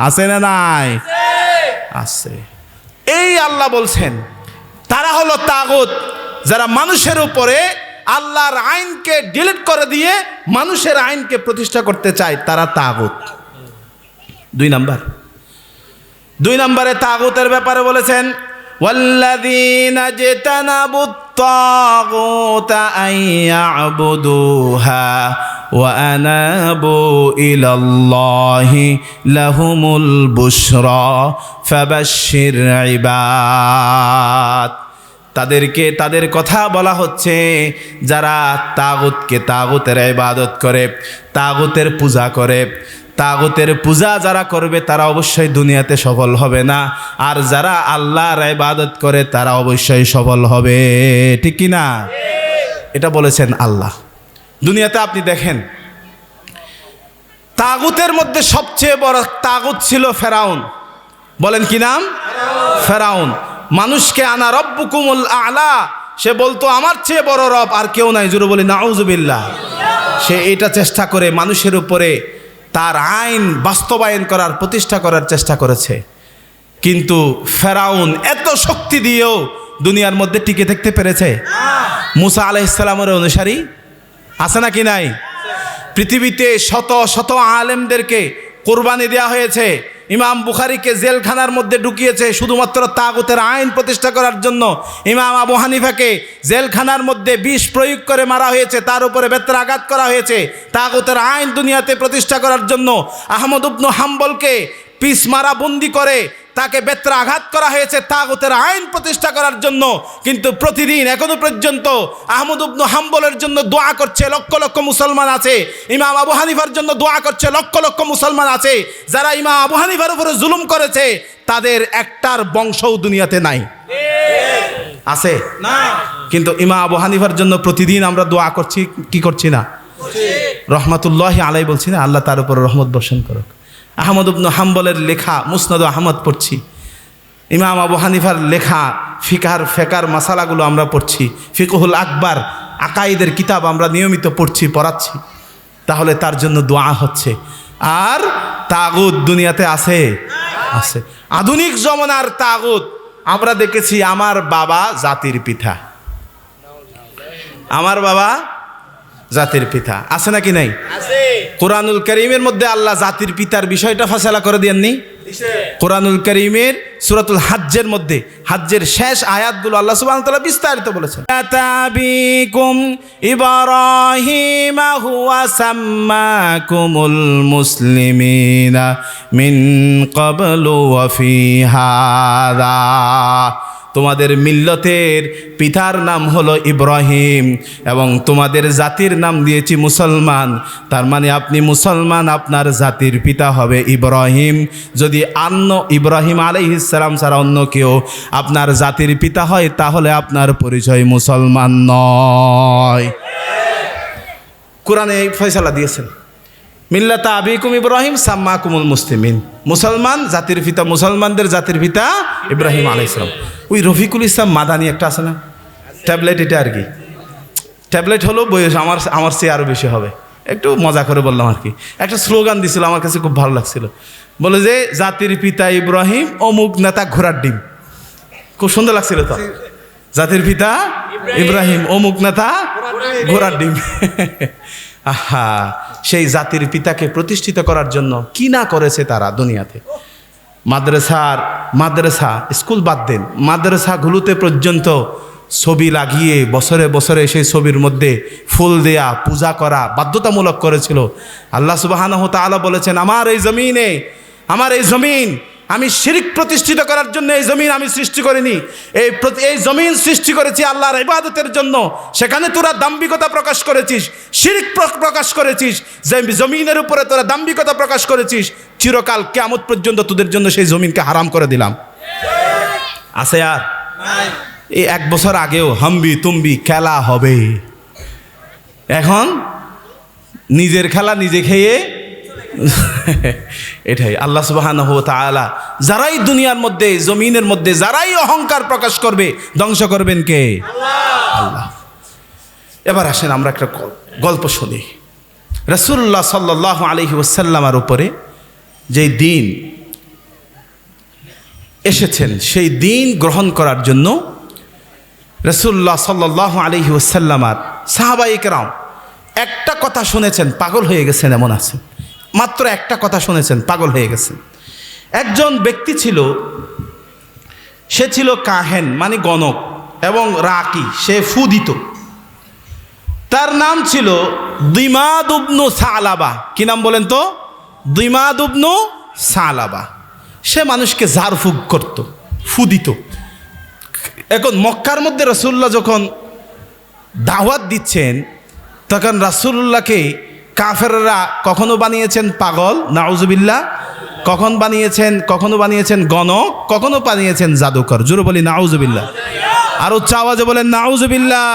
আছে না নাই? আছে। এই আল্লাহ বলছেন তারা হলো তাগুত, যারা মানুষের উপরে আল্লাহর আইনকে ডিলিট করে দিয়ে মানুষের আইনকে প্রতিষ্ঠা করতে চায়, তারা তাগুত। 2 নম্বরে তাগুতের ব্যাপারে বলেছেন, ওয়াল্লাযীনা জাতানাবুত তাগুতা আন ইয়াবুদুহা ওয়া আনাবু ইলাল্লাহি লাহুমুল বুশরা ফাবাশশির ইবাদ। তাদেরকে তাদের কথা বলা হচ্ছে যারা তাগুতকে তাগুতের ইবাদত করে, তাগুতের পূজা করে। তাগুতের পূজা যারা করবে তারা অবশ্যই দুনিয়াতে সফল হবে না, আর যারা আল্লাহর ইবাদত করে তারা অবশ্যই সফল হবে। ঠিক কি না? এটা বলেছেন আল্লাহ। দুনিয়াতে আপনি দেখেন তাগুতের মধ্যে সবচেয়ে বড় তাগুত ছিল ফেরাউন। বলেন কি নাম? ফেরাউন। মানুষকে আনা রব্বুকুমুল আ'লা, সে বলতো আমার চেয়ে বড় রব আর কেউ নাই। জোরে বলি নাউজুবিল্লাহ। সে এটা চেষ্টা করে মানুষের উপরে তার আইন বাস্তবায়ন করার, প্রতিষ্ঠা করার চেষ্টা করেছে। কিন্তু ফেরাউন এত শক্তি দিয়েও দুনিয়ার মধ্যে টিকে থাকতে পেরেছে? মুসা আলাইহিস সালামের অনুসারী আছে নাকি নাই? পৃথিবীতে শত শত আলেমদেরকে কোরবানি দেওয়া হয়েছে। ইমাম বুখারীকে জেলখানার মধ্যে ঢুকিয়েছে শুধুমাত্র তাগুতের আইন প্রতিষ্ঠা করার জন্য। ইমাম আবু হানিফাকে জেলখানার মধ্যে বিষ প্রয়োগ করে মারা হয়েছে, তার উপরে বেত্রাঘাত করা হয়েছে তাগুতের আইন দুনিয়াতে প্রতিষ্ঠা করার জন্য। আহমদ ইবনে হাম্বলকে পিস মারা বন্দি করে তাকে বেত্রাঘাত করা হয়েছে তাগুতের আইন প্রতিষ্ঠা করার জন্য। কিন্তু প্রতিদিন এখনো পর্যন্ত আহমদ ইবনে হাম্বলের জন্য দোয়া করছে লক্ষ লক্ষ মুসলমান আছে, ইমাম আবু হানিফার জন্য দোয়া করছে লক্ষ লক্ষ মুসলমান আছে। যারা ইমাম আবু হানিফার উপরে জুলুম করেছে তাদের একটার বংশও দুনিয়াতে নাই। আছে না? কিন্তু ইমাম আবু হানিফার জন্য প্রতিদিন আমরা দোয়া করছি, কি করছি না? রহমাতুল্লাহি আলাইহি বলছি না, আল্লাহ তার উপর রহমত বর্ষণ করুক। আহমদ ইবনে হাম্বলের লেখা মুসনাদ আহমদ পড়ছি, ইমাম আবু হানিফার লেখা ফেকার মাসালাগুলো আমরা পড়ছি, ফিকহুল আকবার আকাইদের কিতাব আমরা নিয়মিত পড়ছি, পড়াচ্ছি। তাহলে তার জন্য দোয়া হচ্ছে। আর তাগুত দুনিয়াতে আছে? আছে। আধুনিক জমানার তাগুত আমরা দেখেছি আমার বাবা জাতির পিতা, আমার বাবা জাতির পিতা আছে নাকি নাই? কোরআনুল কারীমের মধ্যে আল্লাহ জাতির পিতার বিষয়টা ফাসালা করে দেননি? কোরআনুল কারীমের সূরাতুল হাজ্জের মধ্যে, হাজ্জের শেষ আয়াতগুলো আল্লাহ সুবহানাহু ওয়া তাআলা বিস্তারিত বলেছেন। আতাবিকুম ইব্রাহিমা হুয়া সাম্মাকুমুল মুসলিমিনা মিন ক্বাবলু ওয়া ফি হাযা। তোমাদের মিল্লতের পিতার নাম হলো ইব্রাহিম এবং তোমাদের জাতির নাম দিয়েছি মুসলমান। তার মানে আপনি মুসলমান, আপনার জাতির পিতা হবে ইব্রাহিম। যদি অন্য ইব্রাহিম আলাইহিস সালাম ছাড়া অন্য কেউ আপনার জাতির পিতা হয় তাহলে আপনার পরিচয় মুসলমান নয়। কোরআনে এই ফয়সালা দিয়েছেন, মিল্লাতা আবিকুম ইব্রাহিম সাম্মাকুমুল মুসলিমিন। মুসলমান জাতির পিতা, মুসলমানদের জাতির পিতা ইব্রাহিম আলাইহিস সালাম। ওই রফিকুল ইসলাম মাদানি একটা আছে না, ট্যাবলেট, এটা আর কি ট্যাবলেট হলো বয়স আমার চেয়ে আরও বেশি হবে, একটু মজা করে বললাম আর কি। একটা স্লোগান দিছিল, আমার কাছে খুব ভালো লাগছিল, বলে যে জাতির পিতা ইব্রাহিম অমুক নেতা ঘোড়ার ডিম। খুব সুন্দর লাগছিল তো, জাতির পিতা ইব্রাহিম অমুক নেতা ঘোড়ার ডিম। আহা, সেই জাতির পিতাকে প্রতিষ্ঠিত করার জন্য কি না করেছে তারা দুনিয়াতে। মাদ্রাসা স্কুল বাদ দেন, মাদ্রাসাগুলোতে পর্যন্ত ছবি লাগিয়ে বছরে বছরে সেই ছবির মধ্যে ফুল দেয়া পূজা করা বাধ্যতামূলক করেছিল। আল্লাহ সুবহানাহু ওয়া তাআলা বলেছেন, আমার এই জমিন আমি শিরক প্রতিষ্ঠিত করার জন্য এই জমিন আমি সৃষ্টি করিনি, এই জমিন সৃষ্টি করেছি আল্লাহর ইবাদতের জন্য। সেখানে তোরা দাম্ভিকতা প্রকাশ করেছিস, শিরক প্রকাশ করেছিস, যে জমিনের উপরে তোরা দাম্ভিকতা প্রকাশ করেছিস, চিরকাল কিয়ামত পর্যন্ত তোদের জন্য সেই জমিনকে হারাম করে দিলাম। আছে আর এই 1 বছর আগেও হাম্বি তুম্বি খেলা হবে, এখন নিজের খেলা নিজে খেয়ে এটাই। আল্লাহ সুবহানাহু ওয়া তাআলা যারাই দুনিয়ার মধ্যে জমিনের মধ্যে যারাই অহংকার প্রকাশ করবে ধ্বংস করবেন কে? আল্লাহ। এবার আসেন আমরা একটা গল্প শুনি। রাসূলুল্লাহ সাল্লাল্লাহু আলাইহি ওয়াসাল্লামের উপরে যেই দিন এসেছেন সেই দিন গ্রহণ করার জন্য রাসূলুল্লাহ সাল্লাল্লাহু আলাইহি ওয়াসাল্লামের সাহাবায়ে কেরাম একটা কথা শুনেছেন পাগল হয়ে গেছেন, এমন আছে মাত্র একটা কথা শুনেছেন পাগল হয়ে গেছেন। একজন ব্যক্তি ছিল, সে ছিল কাহেন মানে গণক এবং রাকি, সে ফু দিত। তার নাম ছিল দিমাদ ইবনু সালাবা। কি নাম বলেন তো? দিমাদ ইবনু সালাবা। সে মানুষকে ঝাড়ফুঁক করত, ফু দিত। এখন মক্কার মধ্যে রাসূলুল্লাহ যখন দাওয়াত দিচ্ছেন তখন রাসূলুল্লাহকে কাফেররা কখনো বানিয়েছেন পাগল, নাউজুবিল্লাহ, কখনো বানিয়েছেন গণক, কখনো বানিয়েছেন জাদুকর। জোরে বলি নাউজুবিল্লাহ, আর উচ্চ আওয়াজে বলেন নাউজুবিল্লাহ।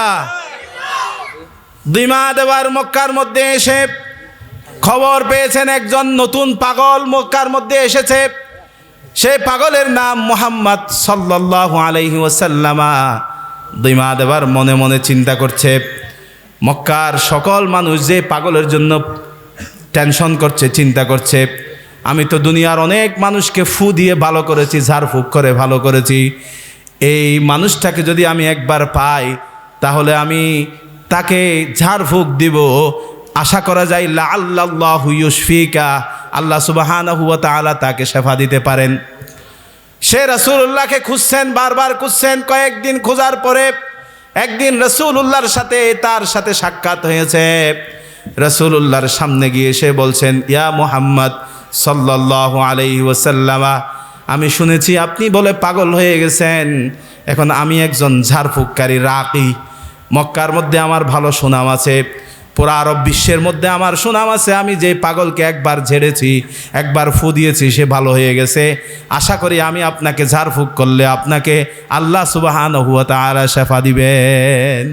দিমাদ এবার মক্কার মধ্যে এসে খবর পেয়েছেন একজন নতুন পাগল মক্কার মধ্যে এসেছে। সেই পাগলের নাম মুহাম্মদ সাল্লাল্লাহু আলাইহি ওয়াসাল্লাম। দিমাদ এবার মনে মনে চিন্তা করছে, মক্কার সকল মানুষ যে পাগলের জন্য টেনশন করছে, চিন্তা করছে, আমি তো দুনিয়ার অনেক মানুষকে ফু দিয়ে ভালো করেছি, ঝাড়ফুঁক করে ভালো করেছি, এই মানুষটাকে যদি আমি একবার পাই তাহলে আমি তাকে ঝাড়ফুঁক দিব, আশা করা যায় লাআল্লাহু ইউশফিকা, আল্লাহ সুবহানাহু ওয়া তাআলা তাকে শেফা দিতে পারেন। সে রাসূলুল্লাহকে খুঁজছেন, বারবার খুঁজছেন। কয়েকদিন খোঁজার পরে একদিন রাসূলুল্লাহর সাথে তার সাথে সাক্ষাৎ হয়েছে। রাসূলুল্লাহর সামনে গিয়ে সে বলছেন, ইয়া মুহাম্মদ সাল্লাল্লাহু আলাইহি ওয়াসাল্লাম, আমি শুনেছি আপনি বলে পাগল হয়ে গেছেন, এখন আমি একজন ঝাড়ফুঁককারী রাকি, মক্কার মধ্যে আমার ভালো সুনাম আছে, পুরো আরব বিশ্বের মধ্যে আমার সুনাম আছে, আমি যে পাগলকে একবার ঝেড়েছি, একবার ফু দিয়েছি, সে ভালো হয়ে গেছে, আশা করি আমি আপনাকে ঝাড়ফুঁক করলে আপনাকে আল্লাহ সুবহানাহু ওয়া তাআলা শেফা দিবেন।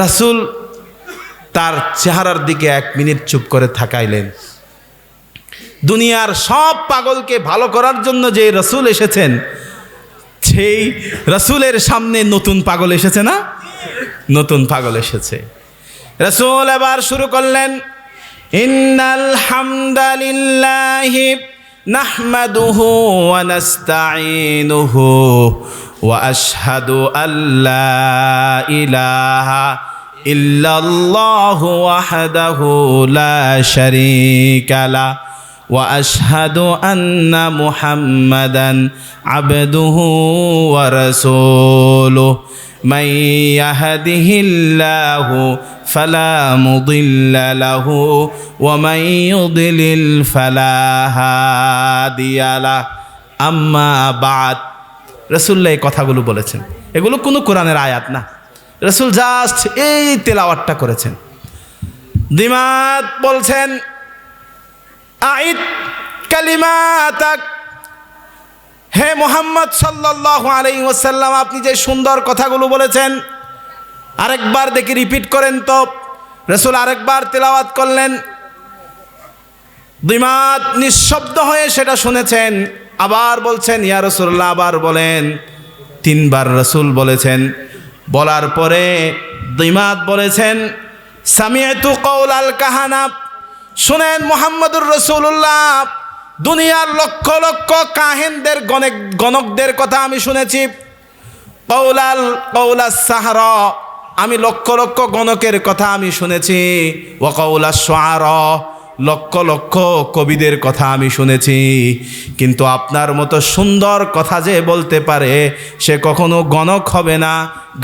রাসূল তার চেহারার দিকে 1 মিনিট চুপ করে থাকাইলেন। দুনিয়ার সব পাগলকে ভালো করার জন্য যে রাসূল এসেছেন, সেই রাসূলের সামনে নতুন পাগল এসেছে না? নতুন পাগল এসেছে। রাসূল এবার শুরু করলেন, ইন্নাল হামদালিল্লাহি নাহমাদুহু ওয়া নাস্তাঈনুহু ওয়া আশহাদু আল্লা ইলাহা ইল্লাল্লাহু ওয়াহদাহু লা শারীকা লাহ ওয়া আশহাদু আন্না মুহাম্মাদান আবদুহু ওয়া রাসূলুহু মান ইয়াহদিহিল্লাহু ফালা মুদিল্লা লাহু ওয়া মান ইউদ্লিল ফালা হাদিয়া লাহ। আম্মা বাদ। রাসূলুল্লাহ এই কথাগুলো বলেছেন, এগুলো কোনো কোরআনের আয়াত না, রাসূল জাস্ট এই তেলাওয়াতটা করেছেন। দিমাত বলছেন আইদ কালিমাতাক, হে মুহাম্মদ সাল্লাল্লাহু আলাইহি ওয়াসাল্লাম, আপনি যে সুন্দর কথাগুলো বলেছেন আরেকবার দেখি রিপিট করেন তো। রাসূল আরেকবার তেলাওয়াত করলেন। দিমাত নিঃশব্দ হয়ে সেটা শুনেছেন। আবার বলছেন ইয়া রাসূলুল্লাহ, আবার বলেন। তিনবার রাসূল বলেছেন। বলার পরে দিমাত বলেছেন সামিআতু কওলাল কাহানা, শুনেন মুহাম্মদুর রাসূলুল্লাহ, দুনিয়ার লক্ষ লক্ষ কাহিনদের গণকদের কথা আমি শুনেছি। কওলাস সাহরা, আমি লক্ষ লক্ষ গণকের কথা আমি শুনেছি। ওয়া কওলাস শুআরা, লক্ষ লক্ষ কবিদের কথা আমি শুনেছি। কিন্তু আপনার মতো সুন্দর কথা যে বলতে পারে সে কখনো গণক হবে না,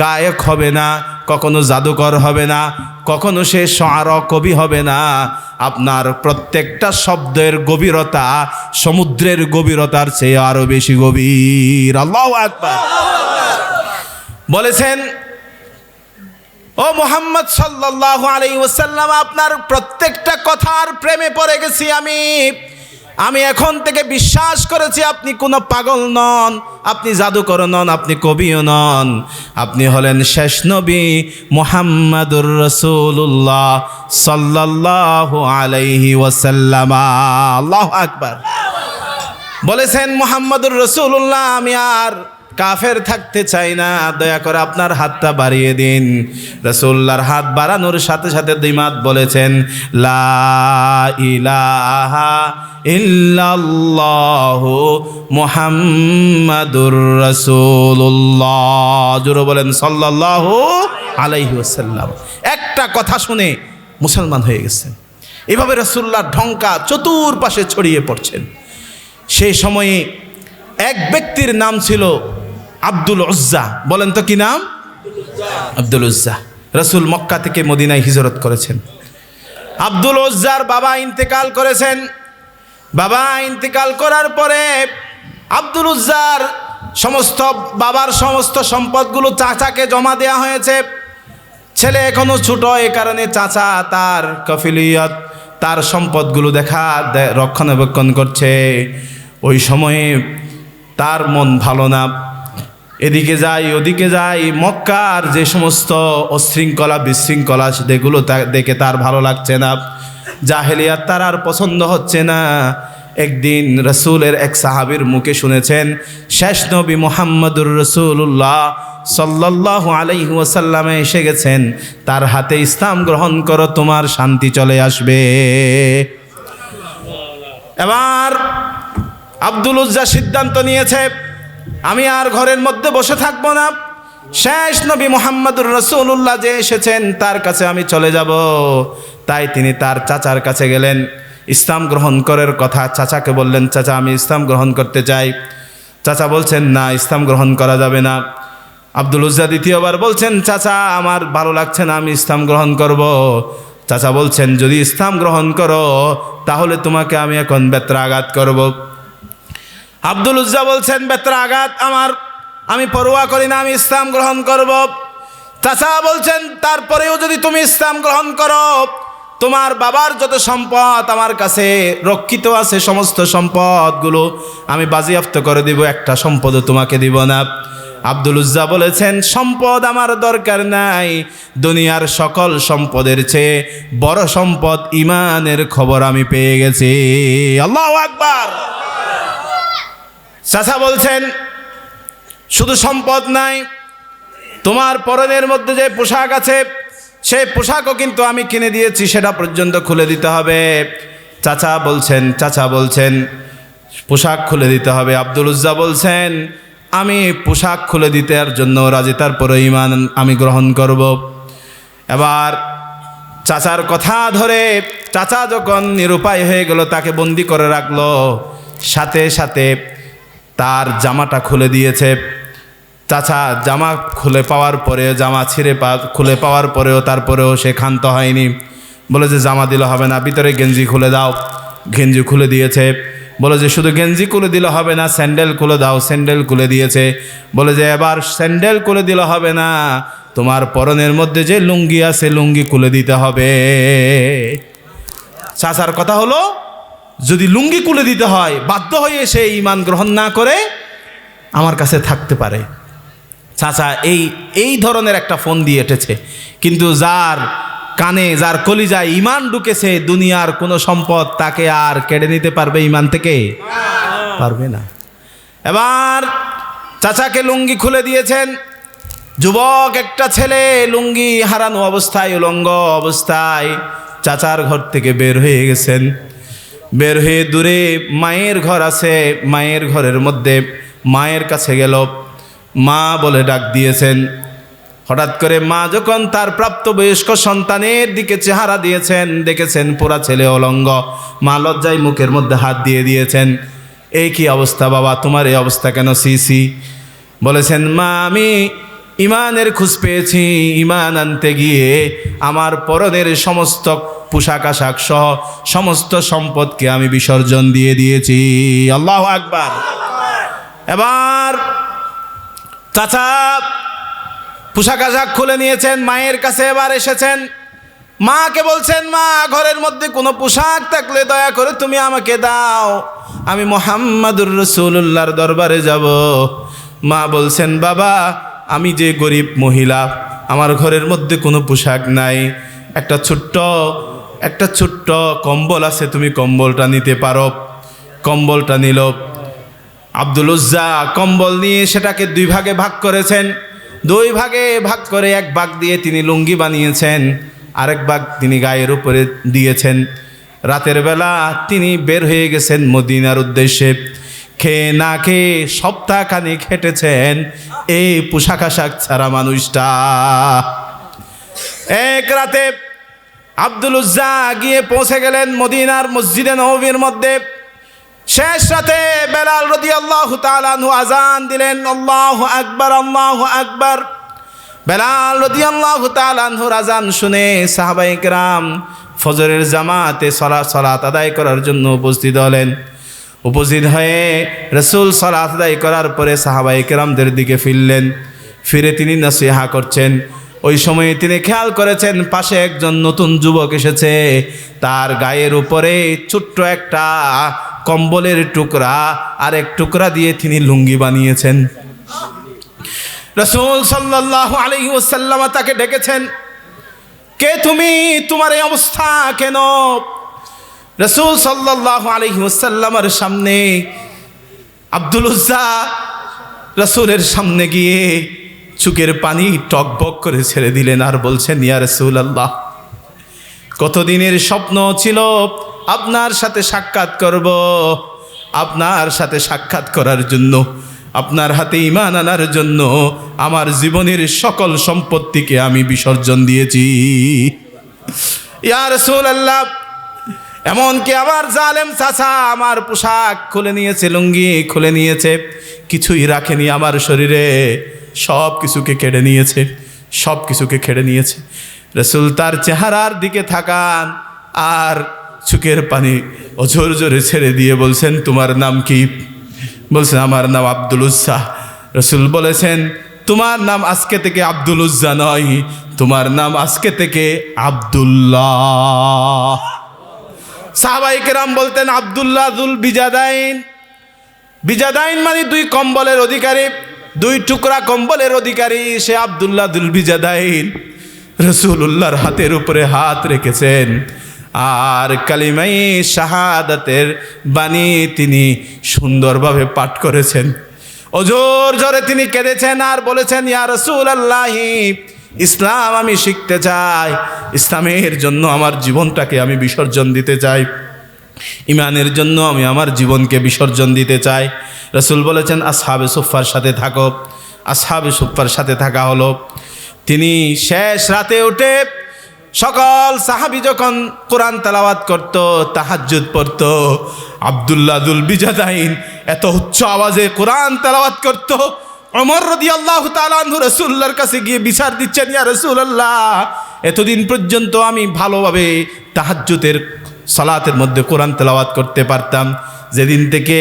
গায়ক হবে না, কখনো জাদুকর হবে না, কখনো সে শুআরা কবি হবে না। আপনার প্রত্যেকটা শব্দের গভীরতা সমুদ্রের গভীরতার চেয়ে আরো বেশি গভীর। আল্লাহু আকবার। বলেছেন ও মুহাম্মদ সাল্লাল্লাহু আলাইহি ওয়াসাল্লাম, আপনার প্রত্যেকটা কথার প্রেমে পড়ে গেছি আমি এখন থেকে বিশ্বাস করেছি আপনি কোনো পাগল নন, আপনি জাদুকর নন, আপনি কবিও নন, আপনি হলেন শেষ নবী মুহাম্মাদুর রাসূলুল্লাহ সাল্লাল্লাহু আলাইহি ওয়াসাল্লাম। আল্লাহু আকবার। বলেছেন মুহাম্মাদুর রাসূলুল্লাহ, আমি আর কাফের থাকতে চাই না, দয়া করে আপনার হাতটা বাড়িয়ে দিন। রাসূলুল্লাহর হাত বাড়ানোর সাথে সাথে দিমাত বলেছেন লা ইলাহা ইল্লাল্লাহু মুহাম্মাদুর রাসূলুল্লাহ। জোরে বলেন সাল্লাল্লাহু আলাইহি ওয়াসাল্লাম। একটা কথা শুনে মুসলমান হয়ে গেছেন। এভাবে রাসূলুল্লাহর ঢঙ্কা চতুর্পাশে ছড়িয়ে পড়ছেন। সেই সময়ে এক ব্যক্তির নাম ছিল আব্দুল উজ্জা। বলেন তো কি নাম? আব্দুল উজ্জা। রাসূল মক্কা থেকে মদিনায় হিজরত করেছেন। আব্দুল উজ্জার বাবা ইন্তেকাল করেছেন। বাবা ইন্তেকাল করার পরে আব্দুল উজ্জার বাবার সমস্ত সম্পদগুলো চাচাকে জমা দেওয়া হয়েছে। ছেলে এখনো ছোট, এ কারণে চাচা তার কফিলিয়ত, তার সম্পদগুলো রক্ষণাবেক্ষণ করছে। ওই সময়ে তার মন ভালো না, এদিকে যাই ওদিকে যাই, মক্কার যে সমস্ত অশৃঙ্খলা বিশৃঙ্খলা সেগুলো দেখে তার ভালো লাগছে না, জাহেলিয়াত তার আর পছন্দ হচ্ছে না। একদিন রাসূলের এক সাহাবীর মুখে শুনেছেন শেষ নবী মুহাম্মদুর রাসূলুল্লাহ সাল্লাল্লাহু আলাইহি ওয়াসাল্লামে এসে গেছেন, তার হাতে ইসলাম গ্রহণ করো, তোমার শান্তি চলে আসবে। এবার আব্দুল উজ্জা সিদ্ধান্ত নিয়েছে আমি আর ঘরের মধ্যে বসে থাকবো না, শেষ নবী মুহাম্মদুর রাসূলুল্লাহ যে এসেছেন তার কাছে আমি চলে যাব। তাই তিনি তার চাচার কাছে গেলেন, ইসলাম গ্রহণ করার কথা চাচাকে বললেন, চাচা আমি ইসলাম গ্রহণ করতে চাই। চাচা বলছেন না, ইসলাম গ্রহণ করা যাবে না। আব্দুল উজ্জা দ্বিতীয়বার বলছেন চাচা আমার ভালো লাগছে না, আমি ইসলাম গ্রহণ করব। চাচা বলছেন যদি ইসলাম গ্রহণ করো তাহলে তোমাকে আমি এখন বেত্রাঘাত করব। আব্দুল উজ্জা বলছেন বেত্রাঘাত আমি পরোয়া করি না, আমি ইসলাম গ্রহণ করব। চাচা বলছেন তারপরেও যদি তুমি ইসলাম গ্রহণ করো তোমার বাবার যত সম্পদ আমার কাছে রক্ষিত আছে, সমস্ত সম্পদগুলো আমি বাজেয়াপ্ত করে দিব, একটা সম্পদও তোমাকে দিব না। আব্দুল উজ্জা বলেছেন সম্পদ আমার দরকার নাই, দুনিয়ার সকল সম্পদের চেয়ে বড় সম্পদ ঈমানের খবর আমি পেয়ে গেছি। আল্লাহু আকবার। চাচা বলছেন শুধু সম্পদ নাই, তোমার পরনের মধ্যে যে পোশাক আছে সেই পোশাকও কিন্তু আমি কিনে দিয়েছি, সেটা পর্যন্ত খুলে দিতে হবে। চাচা বলছেন পোশাক খুলে দিতে হবে। আব্দুল উজ্জা বলছেন আমি পোশাক খুলে দিতে জন্য রাজি, তারপরে ঈমান আমি গ্রহণ করব। এবার চাচার কথা ধরে চাচা যখন নিরুপায় হয়ে গেল, তাকে বন্দি করে রাখলো, সাথে সাথে তার জামাটা খুলে দিয়েছে। চাচা জামা খুলে পাওয়ার পরে, জামা খুলে পাওয়ার পরেও তারপরেও সে ক্ষান্ত হয়নি। বলে যে জামা দিলে হবে না, ভিতরে গেঞ্জি খুলে দাও। গেঞ্জি খুলে দিয়েছে। বলে যে শুধু গেঞ্জি খুলে দিলে হবে না, স্যান্ডেল খুলে দাও। স্যান্ডেল খুলে দিয়েছে। বলে যে এবার স্যান্ডেল খুলে দিলে হবে না, তোমার পরনের মধ্যে যে লুঙ্গি আছে লুঙ্গি খুলে দিতে হবে। চাচার কথা হলো যদি লুঙ্গি খুলে দিতে হয়, বাধ্য হয়ে সে ঈমান গ্রহণ না করে আমার কাছে থাকতে পারে। চাচা এই ধরনের একটা ফোন দিয়ে এঁটেছে, কিন্তু যার কানে, যার কলিজায় ঈমান ঢুকেছে, দুনিয়ার কোনো সম্পদ তাকে আর কেড়ে নিতে পারবে ঈমান থেকে? পারবে না। এবার চাচাকে লুঙ্গি খুলে দিয়েছেন। যুবক একটা ছেলে লুঙ্গি হারানো অবস্থায়, উলঙ্গ অবস্থায় চাচার ঘর থেকে বের হয়ে গেছেন। বের হয়ে দূরে মায়ের ঘর আছে, মায়ের ঘরের মধ্যে মায়ের কাছে গেল। মা বলে ডাক দিয়েছেন। হঠাৎ করে মা যখন তার প্রাপ্তবয়স্ক সন্তানের দিকে চেহারা দিয়েছেন, দেখেছেন পুরা ছেলে অলঙ্গ। মা লজ্জায় মুখের মধ্যে হাত দিয়ে দিয়েছেন। এই কি অবস্থা বাবা, তোমার এই অবস্থা কেন? সিসি বলেছেন, মা আমি ঈমানের খোঁজ পেয়েছি। ঈমান আনতে গিয়ে আমার পরনের সমস্ত পোশাক আশাক সহ সমস্ত সম্পদকে আমি বিসর্জন দিয়ে দিয়েছি। আল্লাহু আকবার। এবার চাচা পোশাক আশাক খুলে নিয়েছেন, মায়ের কাছে এবার এসেছেন। মাকে বলছেন, মা ঘরের মধ্যে কোনো পোশাক থাকলে দয়া করে তুমি আমাকে দাও, আমি মুহাম্মাদুর রাসূলুল্লাহর দরবারে যাব। মা বলছেন, বাবা আমি যে গরিব মহিলা, আমার ঘরের মধ্যে কোনো পোশাক নাই, একটা ছোট্ট কম্বল আছে, তুমি কম্বলটা নিতে পারো। কম্বলটা নিল। আব্দুল উজ্জা কম্বল নিয়ে সেটাকে দুই ভাগে ভাগ করেছেন। দুই ভাগে ভাগ করে এক ভাগ দিয়ে তিনি লুঙ্গি বানিয়েছেন, আরেক ভাগ তিনি গায়ের উপরে দিয়েছেন। রাতের বেলা তিনি বের হয়ে গেছেন মদিনার উদ্দেশ্যে। খেয়ে না খেয়ে সপ্তাহখানেক হেঁটেছেন এই পোশাক আশাক ছাড়া মানুষটা। এক রাতে আব্দুল উজ্জা গিয়ে পৌঁছে গেলেন মদিনার মসজিদে নববীর মধ্যে। শেষ রাতে বেলাল রাদিয়াল্লাহু তাআলা আনহু আযান দিলেন, আল্লাহু আকবার, আল্লাহু আকবার। বেলাল রাদিয়াল্লাহু তাআলা আনহুর আযান শুনে সাহাবায়ে কেরাম ফজরের জামাতে সালাত আদায় করার জন্য উপস্থিত হলেন। উপস্থিত হয়ে রাসূল সালাত আদায় করার পরে সাহাবায়ে কেরামদের দিকে ফিরলেন। ফিরে তিনি নসিহা করছেন। ওই সময়ে তিনি খেয়াল করেছেন পাশে একজন নতুন যুবক এসেছে, তার গায়ের উপরে ছোট্ট একটা কম্বলের টুকরা আর এক টুকরা দিয়ে তিনি লুঙ্গি বানিয়েছেন। রাসূল সাল্লাল্লাহু আলাইহি ওয়াসাল্লাম তাকে ডেকেছেন, কে তুমি, তোমার এই অবস্থা কেন? রাসূল সাল্লাল্লাহু আলাইহি ওয়াসাল্লামের সামনে আব্দুল উজ্জা রাসূলের সামনে গিয়ে চোখের পানি টকবক করে ছেড়ে দিলেন আর বলছেন, ইয়া রাসূলুল্লাহ, কতদিনের স্বপ্ন ছিল আপনার সাথে সাক্ষাৎ করব। আপনার সাথে সাক্ষাৎ করার জন্য, আপনার হাতে ঈমান আনার জন্য আমার জীবনের সকল সম্পত্তিকে আমি বিসর্জন দিয়েছি। ইয়া রাসূলুল্লাহ, এমনকি আমার জালেম চাচা আমার পোশাক খুলে নিয়েছে, লুঙ্গি খুলে নিয়েছে, কিছুই রাখেনি আমার শরীরে, সব কিছুকে কেড়ে নিয়েছে, সব কিছুকে কেড়ে নিয়েছে। রাসূল তার চেহারার দিকে তাকান আর চোখের পানি অঝোর জোরে ছেড়ে দিয়ে বলছেন, তোমার নাম কি? বলছেন, আমার নাম আব্দুল উজ্জা। রাসূল বলেছেন, তোমার নাম আজকে থেকে আব্দুল উজ্জা নয়, তোমার নাম আজকে থেকে আব্দুল্লাহ। সাহাবায়ে কেরাম বলতেন, আব্দুল্লাহ যুল বিজাদাইন। বিজাদাইন মানে দুই কম্বলের অধিকারী, দুই টুকরা কম্বলের অধিকারী, সে আব্দুল্লাহ যুল বিজাদাইন। রাসূলুল্লাহর হাতের উপরে হাত রেখেছেন আর কালিমাই শাহাদাতের বাণী তিনি সুন্দরভাবে পাঠ করেছেন। অজোর জোরে তিনি কেঁদেছেন আর বলেছেন, ইয়া রাসূলুল্লাহ, ইসলাম আমি শিখতে চাই, ইসলামের জন্য আমার জীবনটাকে আমি বিসর্জন দিতে চাই, ঈমানের জন্য আমি আমার জীবনকে বিসর্জন দিতে চাই। রাসূল বলেছেন, আসহাবে সুফফার সাথে থাকো। আসহাবে সুফফার সাথে থাকা হলো। তিনি শেষ রাতে উঠে সকল সাহাবী যখন কোরআন তেলাওয়াত করত, তাহাজ্জুদ পড়ত, আব্দুল্লাহ দুল বিজাদাইন এত উচ্চ আওয়াজে কোরআন তেলাওয়াত করত। ওমর রাদিয়াল্লাহু তাআলা আনহু রাসূলুল্লাহর কাছে গিয়ে বিচার দিচ্ছেন, ইয়া রাসূলুল্লাহ, এতদিন পর্যন্ত আমি ভালোভাবে তাহাজ্জুদের সালাতের মধ্যে কোরআন তেলাওয়াত করতে পারতাম, যেদিন থেকে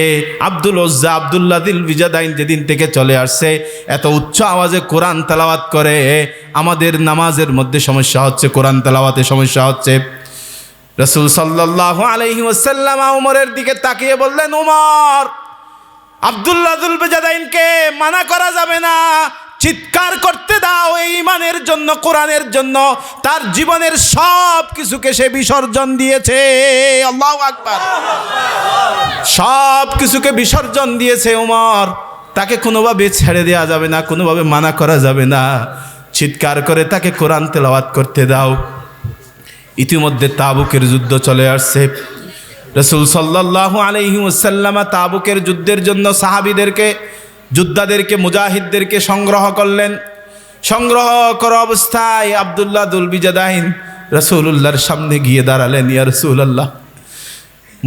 আব্দুল উজ্জা আব্দুল্লাহ দুল বিজাদাইন যেদিন থেকে চলে আসছে, এত উচ্চ আওয়াজে কোরআন তেলাওয়াত করে আমাদের নামাজের মধ্যে সমস্যা হচ্ছে, কোরআন তেলাওয়াতে সমস্যা হচ্ছে। রাসূল সাল্লাল্লাহু আলাইহি ওয়াসাল্লাম ওমরের দিকে তাকিয়ে বললেন, ওমর, আব্দুল্লাহ দুল বিজাদাইনকে মানা করা যাবে না, চিৎকার করতে দাও এই ঈমানের জন্য, কোরআনের জন্য। তার জীবনের সব কিছুকে সে বিসর্জন দিয়েছে। আল্লাহু আকবার। সব কিছুকে বিসর্জন দিয়েছে ওমর, তাকে কোনোভাবে ছেড়ে দেওয়া যাবে না, কোনোভাবে মানা করা যাবে না, চিৎকার করে তাকে কোরআন তেলাওয়াত করতে দাও। ইতিমধ্যে তাবুকের যুদ্ধ চলে আসছে। রাসূল সাল্লাল্লাহু আলাইহি ওয়াসাল্লাম তাবুকের যুদ্ধের জন্য সাহাবীদেরকে, যোদ্ধাদেরকে, মুজাহিদদেরকে সংগ্রহ করলেন। সংগ্রহ করা অবস্থায় আব্দুল্লাহ দুল বিজাদাইন রাসূলুল্লাহর সামনে গিয়ে দাঁড়ালেন, ইয়া রাসূলুল্লাহ,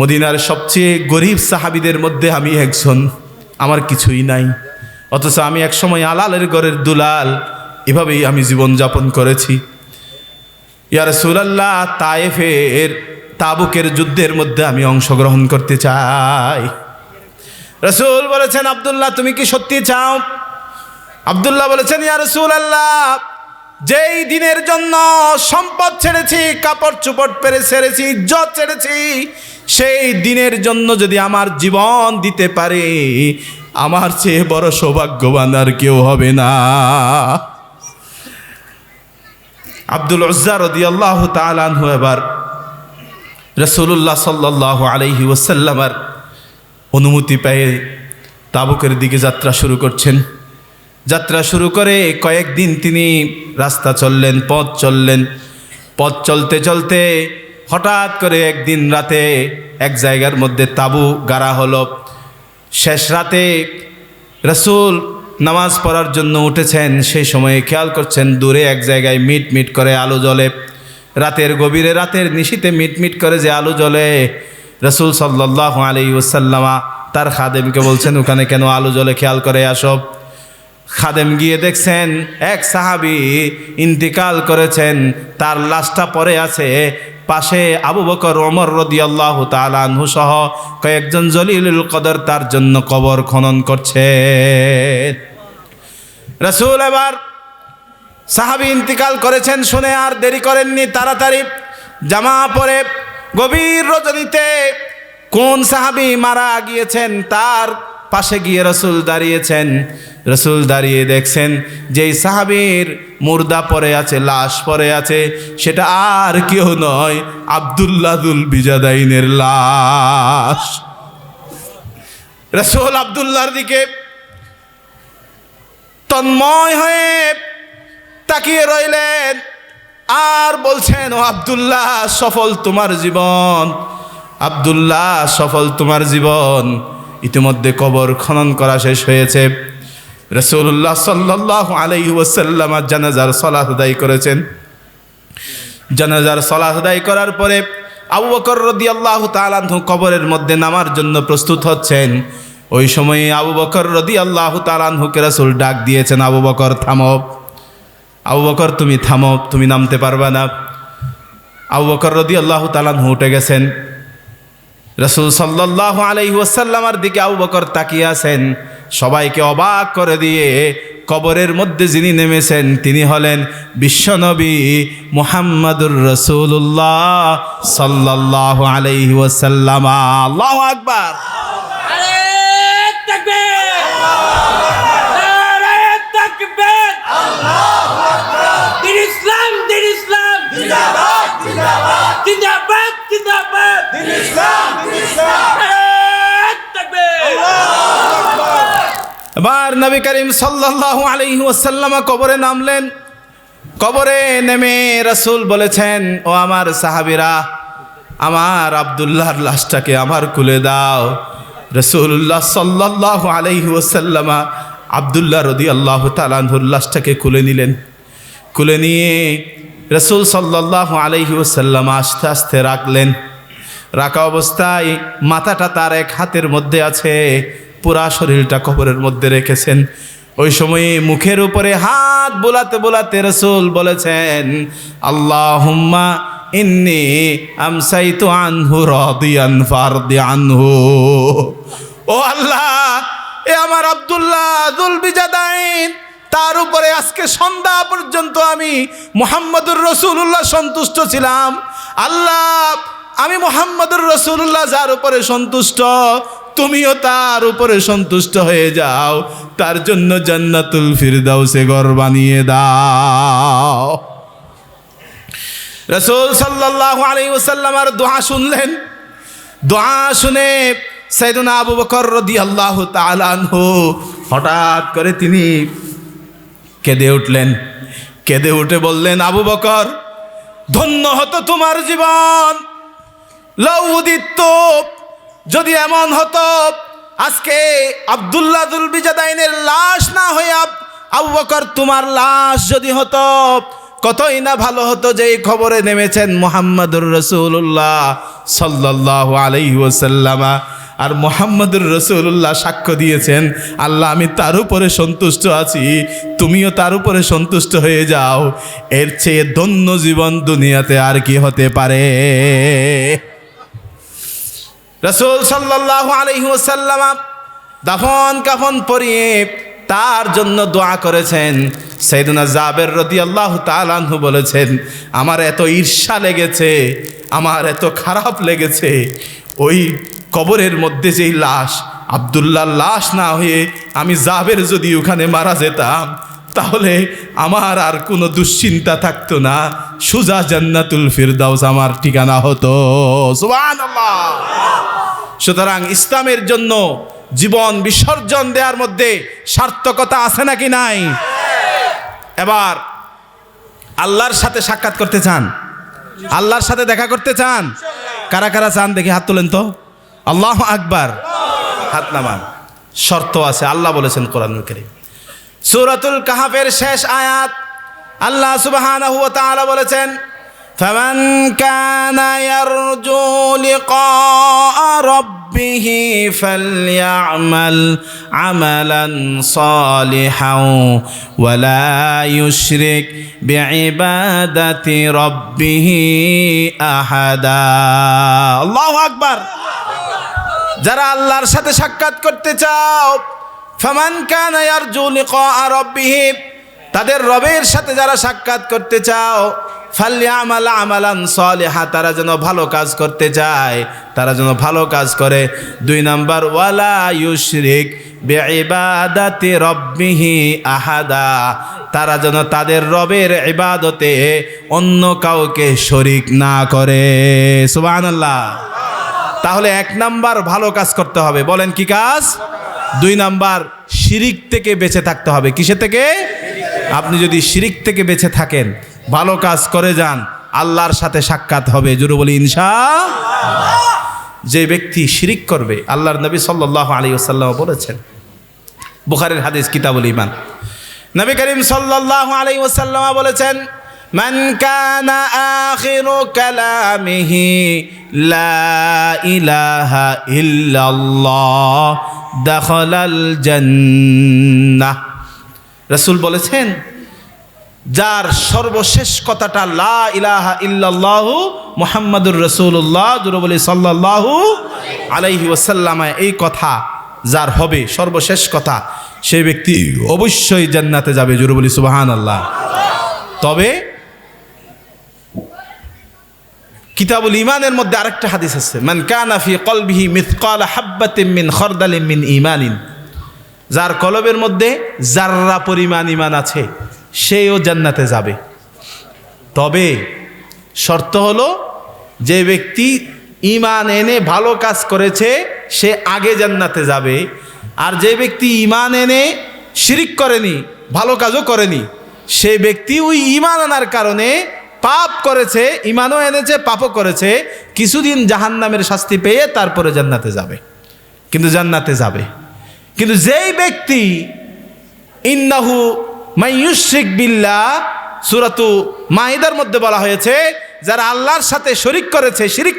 মদিনার সবচেয়ে গরিব সাহাবীদের মধ্যে আমি একজন, আমার কিছুই নাই, অথচ আমি একসময় আলালের ঘরের দুলাল, এভাবেই আমি জীবনযাপন করেছি। ইয়া রাসূলুল্লাহ, তায়েফের তাবুকের যুদ্ধের মধ্যে আমি অংশগ্রহণ করতে চাই। রাসূল বলেছেন, আব্দুল্লাহ, তুমি কি সত্যি চাও? আব্দুল্লাহ বলেছেন, ইয়া রাসূলুল্লাহ, যেই দিনের জন্য সম্পদ ছেড়েছি, কাপড় চোপড় পেরে ছেড়েছি, ইজ্জত ছেড়েছি, সেই দিনের জন্য যদি আমার জীবন দিতে পারে, আমার চেয়ে বড় সৌভাগ্যবান আর কেউ হবে না। আব্দুল উজ্জা রাদিয়াল্লাহু তাআলা আনহু এবার রাসূলুল্লাহ সাল্লাল্লাহু আলাইহি ওয়াসাল্লামের অনুমতি পেয়ে তাবুকের দিকে যাত্রা শুরু করছেন। যাত্রা শুরু করে কয়েকদিন তিনি রাস্তা চললেন, পথ চললেন। পথ চলতে চলতে হঠাৎ করে একদিন রাতে এক জায়গার মধ্যে তাবু গাড়া হলো। শেষ রাতে রাসূল নামাজ পড়ার জন্য উঠেছেন, সেই সময়ে খেয়াল করছেন দূরে এক জায়গায় মিট মিট করে আলো জ্বলে। রাতের গভীরে, রাতের নিশীতে মিট মিট করে যে আলো জ্বলে, রাসূল সাল্লাল্লাহু আলাইহি ওয়াসাল্লাম তার খাদেমকে বলছেন, ওখানে কেন আলো জ্বলে, খেয়াল করে আসো। খাদেম গিয়ে দেখছেন এক সাহাবী ইন্তিকাল করেছেন, তার লাশটা পড়ে আছে। পাশে আবু বকর, ওমর রাদিয়াল্লাহু তাআলা আনহু সহ কয়েকজন জলিলুল কদর তার জন্য কবর খনন করছে। রাসূল এবার সাহাবী ইন্তিকাল করেছেন শুনে আর দেরি করেননি, তাড়াতাড়ি জামা পরে গভীর রজনীতে কোন সাহাবী মারা গিয়েছেন তার পাশে গিয়ে রাসূল দাঁড়িয়েছেন। রাসূল দাঁড়িয়ে দেখছেন যেই সাহাবীর মুর্দা পড়ে আছে, লাশ পড়ে আছে, সেটা আর কেউ নয়, আব্দুল্লাহ দুল বিজাদাইনের লাশ। রাসূল আব্দুল্লাহর দিকে তন্ময় হয়ে তাকিয়ে রইলেন আর বলছেন, ও আব্দুল্লাহ, সফল তোমার জীবন, আব্দুল্লাহ, সফল তোমার জীবন। ইতিমধ্যে কবর খনন করা শেষ হয়েছে। রাসূলুল্লাহ সাল্লাল্লাহু আলাইহি ওয়াসাল্লাম জানাজার সালাত আদায় করেছেন। জানাজার সালাত আদায় করার পরে আবু বকর রাদিয়াল্লাহু তাআলা আনহু কবরের মধ্যে নামার জন্য প্রস্তুত হচ্ছেন। ওই সময়ে আবু বকর রাদিয়াল্লাহু তাআলা আনহুকে রাসূল ডাক দিয়েছেন, আবু বকর থামো, আবু বকর তুমি থামো, তুমি নামতে পারবে না। আবু বকর রাদিয়াল্লাহু তাআলা আনহু উঠে গেছেন। রাসূল সাল্লাল্লাহু আলাইহি ওয়াসাল্লামের দিকে আবু বকর তাকিয়ে আছেন। সবাইকে অবাক করে দিয়ে কবরের মধ্যে যিনি নেমেছেন তিনি হলেন বিশ্বনবী মুহাম্মাদুর রাসূলুল্লাহ সাল্লাল্লাহু আলাইহি ওয়াসাল্লাম। আল্লাহু আকবার। এবার নবী করিম সাল্লাল্লাহু আলাইহি ওয়াসাল্লাম কবরে নামলেন। কবরে নেমে রাসূল বলেছেন, ও আমার সাহাবীরা, আমার আব্দুল্লাহর লাশটাকে আমার কুলে দাও। রাসূলুল্লাহ সাল্লাল্লাহু আলাইহি ওয়াসাল্লাম আব্দুল্লাহ রাদিয়াল্লাহু তাআলা আনহুর লাশটাকে কুলে নিলেন। কুলে নিয়ে রাসূল সাল্লাল্লাহু আলাইহি ওয়াসাল্লাম আস্তে আস্তে রাখলেন। রাখা অবস্থায় মাথাটা তার এক হাতের মধ্যে আছে, পুরা শরীরটা কবরের মধ্যে রেখেছেন। ওই সময়ে মুখের উপরে হাত বোলাতে বোলাতে রাসূল বলেছেন, আল্লাহুম্মা ইন্নী আমসাইতু আনহু রাদিয়ান ফারদি আনহু। ও আল্লাহ, এ আমার আব্দুল্লাহ যুল বিজাদাইন, তার উপরে আজকে সন্ধ্যা পর্যন্ত আমি মুহাম্মদুর রাসূলুল্লাহ সন্তুষ্ট ছিলাম। আল্লাহ, আমি মুহাম্মদুর রাসূলুল্লাহ যার উপরে সন্তুষ্ট, তুমিও তার উপরে সন্তুষ্ট হয়ে যাও, তার জন্য জান্নাতুল ফিরদাউসে ঘর বানিয়ে দাও। রাসূল সাল্লাল্লাহু আলাইহি ওয়াসাল্লাম আর দোয়া শুনলেন। দোয়া শুনে সাইয়েদনা আবু বকর রাদিয়াল্লাহু তাআলা আনহু হঠাৎ করে তিনি কেঁদে উঠলেন। কেঁদে উঠে বললেন, আবু বকর, ধন্য হতো তোমার জীবন। লাউ উদিত, যদি এমন হতো আজকে আব্দুল্লাহ যুল বিজাদাইনের লাশ না হয়ে আবু বকর তোমার লাশ যদি হতো, কতই না ভালো হতো। যে খবরে নেমেছেন মুহাম্মদুর রাসূলুল্লাহ সাল্লাল্লাহু আলাইহি ওয়াসাল্লাম, আর মুহাম্মদুর রাসূলুল্লাহ সাক্ষ্য দিয়েছেন, আল্লাহ আমি তার উপরে সন্তুষ্ট আছি, তুমিও তার উপরে সন্তুষ্ট হয়ে যাও। এর চেয়ে ধন্য জীবন দুনিয়াতে আর কি হতে পারে? রাসূল সাল্লাল্লাহু আলাইহি ওয়াসাল্লাম দাফন কাফন পরিয়ে তার জন্য দোয়া করেছেন। সাইয়েদনা জাবের রাদিয়াল্লাহু তাআলা আনহু বলেছেন, আমার এত ঈর্ষা লেগেছে, আমার এত খারাপ লেগেছে, ওই কবরের মধ্যে যেই লাশ, আব্দুল্লাহর লাশ না হয়ে আমি জাবের যদি ওখানে মারা যেতাম, তাহলে আমার আর কোনো দুশ্চিন্তা থাকতো না, সুজা জান্নাতুল ফিরদাউস আমার ঠিকানা হতো। সুবহানাল্লাহ। সুতরাং ইসলামের জন্য জীবন বিসর্জন দেওয়ার মধ্যে সার্থকতা আছে নাকি নাই? এবার আল্লাহর সাথে সাক্ষাৎ করতে চান? আল্লাহর সাথে দেখা করতে চান? কারা কারা চান দেখি হাত তোলেন তো। আল্লাহু আকবার। হাত নামান। শর্ত আছে, আল্লাহ বলেছেন কোরআনুল কারীম সূরাতুল কাহফের শেষ আয়াত, আল্লাহ সুবহানাহু ওয়া তাআলা বলেছেন, ফামান কানা ইয়ারজু লিকা রাব্বিহি ফালইআমাল আমালান সালিহান ওয়া লা ইউশরিক বিইবাদাতি রাব্বিহি আহাদা। আল্লাহু আকবার। যারা আল্লাহর সাথে সাক্ষাৎ করতে চাও, ফামান কানা ইয়ারজু লিকা রাব্বিহি, তাদের রবের সাথে যারা সাক্ষাৎ করতে চাও, ফালইআমাল আমালান সালিহা, তারা যেন ভালো কাজ করতে চায়, তারা যেন ভালো কাজ করে। 2 নাম্বার, ওয়ালা ইউশরিক বিইবাদাতি রাব্বিহি আহাদা, তারা যেন তাদের রবের ইবাদতে অন্য কাউকে শরীক না করে। সুবহানাল্লাহ। তাহলে 1 নাম্বার ভালো কাজ করতে হবে, বলেন কি কাজ? 2 নাম্বার শিরিক থেকে বেঁচে থাকতে হবে। কিসে থেকে? আপনি যদি শিরিক থেকে বেঁচে থাকেন, ভালো কাজ করে যান, আল্লাহর সাথে সাক্ষাৎ হবে। জোরে বলি ইনশাআল্লাহ। যে ব্যক্তি শিরিক করবে, আল্লাহর নবী সাল্লাল্লাহু আলাইহি ওয়াসাল্লাম বলেছেন, বুখারীর হাদিস কিতাবুল ঈমান, নবী করিম সাল্লাল্লাহু আলাইহি ওয়াসাল্লাম বলেছেন, মান কানা আখিরু কালামিহি লা ইলাহা ইল্লাল্লাহ দাখালাল জান্নাহ। রাসূল বলেছেন, যার সর্বশেষ কথাটা লা ইলাহা ইল্লাল্লাহু মুহাম্মাদুর রাসূলুল্লাহ সাল্লাল্লাহু আলাইহি ওয়াসাল্লাম, এই কথা যার হবে সর্বশেষ কথা, সেই ব্যক্তি অবশ্যই জান্নাতে যাবে। জোরে বলি সুবহানাল্লাহ। তবে কিতাবুল ঈমানের মধ্যে আরেকটা হাদিস আছে, মান কানা ফি কলবিহি মিসকাল হাববাতিন মিন খারদালিন মিন ঈমানিন, যার কলবের মধ্যে জাররা পরিমাণ ঈমান আছে, সেও জান্নাতে যাবে। তবে শর্ত হলো, যে ব্যক্তি ঈমান এনে ভালো কাজ করেছে সে আগে জান্নাতে যাবে, আর যে ব্যক্তি ঈমান এনে শিরিক করেনি, ভালো কাজও করেনি, সেই ব্যক্তি ওই ঈমান আনার কারণে পাপ করেছে, ঈমানও এনেছে, পাপও করেছে, কিছুদিন জাহান্নামের শাস্তি পেয়ে তারপরে জান্নাতে যাবে, কিন্তু জান্নাতে যাবে। কিন্তু যেই ব্যক্তি ইন্নাহু মান ইউশরিক বিল্লাহ সূরাতু মাইদার মধ্যে বলা হয়েছে, যারা আল্লাহর সাথে শিরিক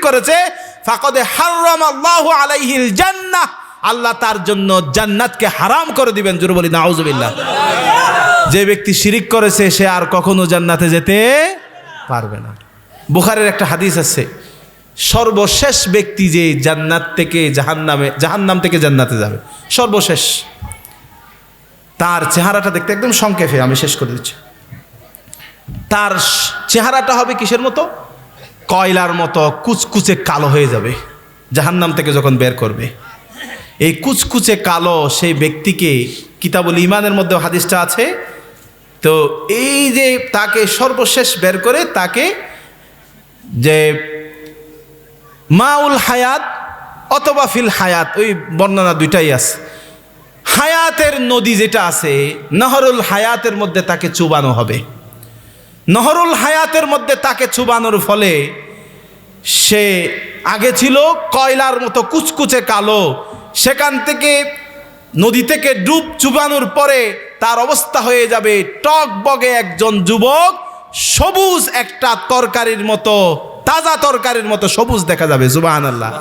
করেছে ফাকাদ হারামাল্লাহু আলাইহিল জান্নাহ, আল্লাহ তার জন্য জান্নাতকে হারাম করে দিবেন। জোরে বলি নাউজুবিল্লাহ। যে ব্যক্তি শিরিক করেছে সে আর কখনো জান্নাতে যেতে পারবে না। বুখারীর একটা হাদিস আছে, সর্বশেষ ব্যক্তি যে জান্নাত থেকে জাহান্নাম থেকে জান্নাতে যাবে, সর্বশেষ, তার চেহারাটা দেখতে একদম সংক্ষেপে আমি শেষ করে দিচ্ছি। তার চেহারাটা হবে কিসের মতো? কয়লার মতো কুচকুচে কালো হয়ে যাবে জাহান্নাম থেকে যখন বের করবে। এই কুচকুচে কালো সেই ব্যক্তিকে কিতাবুল ঈমানের মধ্যে হাদিসটা আছে, তো এই যে তাকে সর্বশেষ বের করে তাকে যে মাউল হায়াত অথবা ফিল হায়াত, ওই বর্ণনা দুইটাই আছে, হায়াতের নদী যেটা আছে নহরুল হায়াতের মধ্যে তাকে চুবানো হবে। নহরুল হায়াতের মধ্যে তাকে চুবানোর ফলে সে আগে ছিল কয়লার মতো কুচকুচে কালো, সেখান থেকে নদী থেকে ডুব চুবানোর পরে তার অবস্থা হয়ে যাবে টকবগে একজন যুবক, সবুজ একটা তরকারির মতো, তাজা তরকারির মতো সবুজ দেখা যাবে। সুবহানাল্লাহ।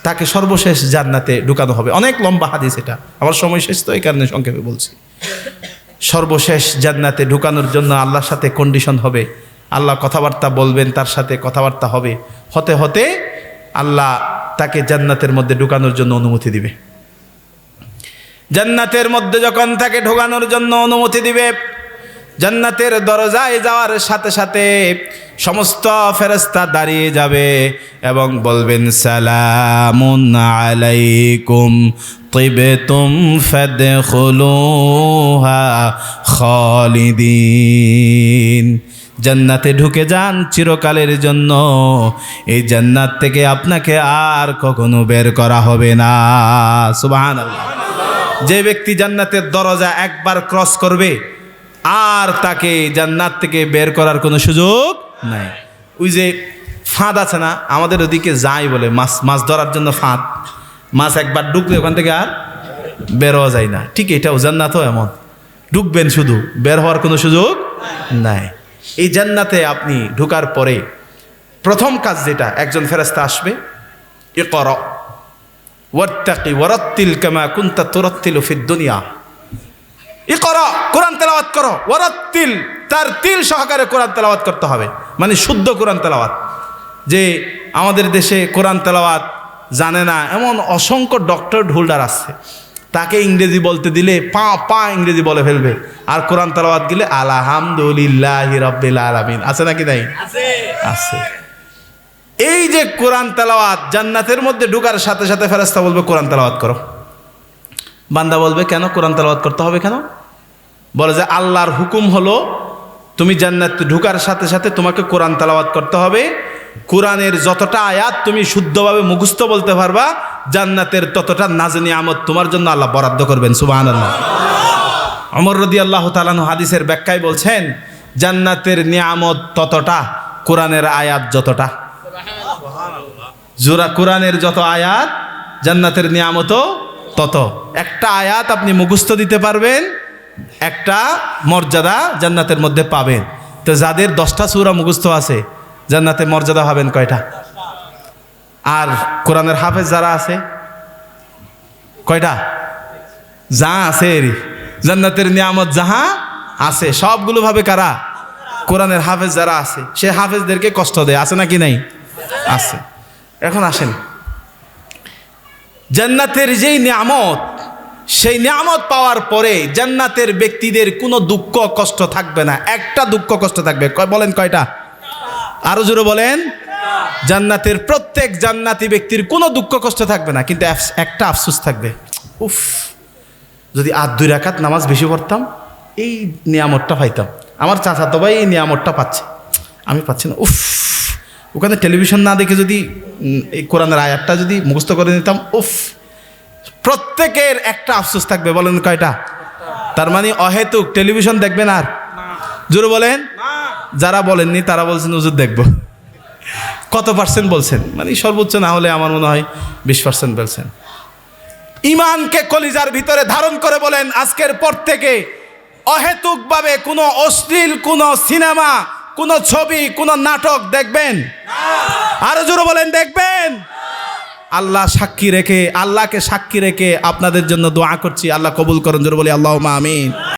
তাকে সর্বশেষ জান্নাতে ঢুকানো হবে। অনেক লম্বা হাদিস এটা, আমার সময় শেষ তো এই কারণে সংক্ষেপে বলছি। সর্বশেষ জান্নাতে ঢুকানোর জন্য আল্লাহর সাথে কন্ডিশন হবে, আল্লাহ কথাবার্তা বলবেন, তার সাথে কথাবার্তা হবে, হতে হতে আল্লাহ তাকে জান্নাতের মধ্যে ঢুকানোর জন্য অনুমতি দিবে। জান্নাতের মধ্যে যখন তাকে ঢোকানোর জন্য অনুমতি দিবে, জান্নাতের দরজায় যাওয়ার সাথে সাথে সমস্ত ফেরেশতা দাঁড়িয়ে যাবে এবং বলবেন সালামুন আলাইকুম তিবতুম ফাদখুলুহা খালিদিন। জান্নাতে ঢুকে যান চিরকালের জন্য, এই জান্নাত থেকে আপনাকে আর কখনো বের করা হবে না। সুবহানাল্লাহ। যে ব্যক্তি জান্নাতের দরজা একবার ক্রস করবে আর তাকে জান্নাত থেকে বের করার কোনো সুযোগ নাই। ওই যে ফাঁদ আছে না, আমাদের ওদিকে যাই বলে মাছ ধরার জন্য ফাঁদ, মাছ একবার ঢুকলে ওখান থেকে আর বের হওয়া যায় না, ঠিক এটাও জান্নাতও এমন, ঢুকবেন শুধু, বের হওয়ার কোনো সুযোগ নাই। এই জান্নাতে আপনি ঢুকার পরে প্রথম কাজ যেটা, একজন ফেরেশতা আসবে, ইকরা ওয়াত্তাকি ওয়ারাত্তিল কামা কুনতা তুরাত্তিলু ফিদ দুনিয়া। ইকরা, কোরআন তেলাওয়াত করো, ওয়ারাত্তিল, তার তিল সহকারে কোরআন তেলাওয়াত করতে হবে, মানে শুদ্ধ কোরআন তেলাওয়াত। যে আমাদের দেশে কোরআন তেলাওয়াত জানে না এমন অসংখ্য ডক্টর হোল্ডার আছে, তাকে ইংরেজি বলতে দিলে পা ইংরেজি বলে ফেলবে, আর কোরআন তেলাওয়াত গেলে আলহামদুলিল্লাহি রাব্বিল আলামিন। আছে নাকি নাই? আছে। এই যে কোরআন তেলাওয়াত, জান্নাতের মধ্যে ঢোকার সাথে সাথে ফেরেশতা বলবে কোরআন তেলাওয়াত করো। বান্দা বলবে কেন কোরআন তেলাওয়াত করতে হবে কেন? বলে যে আল্লাহর হুকুম হলো তুমি জান্নাতে ঢোকার সাথে সাথে তোমাকে কোরআন তেলাওয়াত করতে হবে। কোরআনের যতটা আয়াত তুমি শুদ্ধভাবে মুখস্থ বলতে পারবা, জান্নাতের ততটা নাজ নিয়ামত তোমার জন্য আল্লাহ বরাদ্দ করবেন। সুবহানাল্লাহ। ওমর রাদিয়াল্লাহু তাআলা আনহু হাদিসের ব্যাখ্যায় বলছেন, জান্নাতের নিয়ামত ততটা, কোরআনের আয়াত যতটা। জোরা কোরআনের যত আয়াত, জান্নাতের নিয়ামতও তত। একটা আয়াত আপনি মুখস্থ দিতে পারবেন, একটা মর্যাদা জান্নাতের মধ্যে পাবেন। তো যাদের 10টা সূরা মুখস্থ আছে, জান্নাতে মর্যাদা পাবেন কয়টা? আর কোরআনের হাফেজ যারা আছে কয়টা? যা আছে এরই জান্নাতের নিয়ামত যাহা আছে সবগুলো ভাবে কারা? কোরআনের হাফেজ যারা আছে, সে হাফেজদেরকে কষ্ট দেয়। আছে নাকি নাই? আছে। এখন আসেন, জান্নাতের যেই নিয়ামত, সেই নিয়ামত পাওয়ার পরে জান্নাতের ব্যক্তিদের কোনো দুঃখ কষ্ট থাকবে না। একটা দুঃখ কষ্ট থাকবে, বলেন কয়টা? আরো জোরে বলেন। জান্নাতের প্রত্যেক জান্নাতি ব্যক্তির কোনো দুঃখ কষ্ট থাকবে না, কিন্তু একটা আফসোস থাকবে, উফ যদি 2 রাকাত নামাজ বেশি পড়তাম, এই নিয়ামতটা পাইতাম। আমার চাচাতো ভাই এই নিয়ামতটা পাচ্ছে, আমি পাচ্ছি না। উফ, ওখানে টেলিভিশন না দেখে যদি এই কোরআনের আয়াতটা যদি মুখস্থ করে নিতাম, উফ। প্রত্যেকের একটা আফসোস থাকবে, বলেন কয়টা? তার মানে অহেতুক টেলিভিশন দেখবেন আর? জোরে বলেন। যারা বলেননি তারা বলছেন হুজুর দেখবো। কত পার্সেন্ট বলছেন? মানে সর্বোচ্চ না হলে আমার মনে হয় 20% বলছেন। ইমানকে কলিজার ভিতরে ধারণ করে বলেন, আজকের পর থেকে অহেতুকভাবে কোনো অশ্লীল কোনো সিনেমা, কোনো ছবি, কোনো নাটক দেখবেন? আরো জোরে বলেন, দেখবেন? আল্লাহকে সাক্ষী রেখে আপনাদের জন্য দোয়া করছি, আল্লাহ কবুল করুন। জোরে বলি আল্লাহুম্মা আমিন।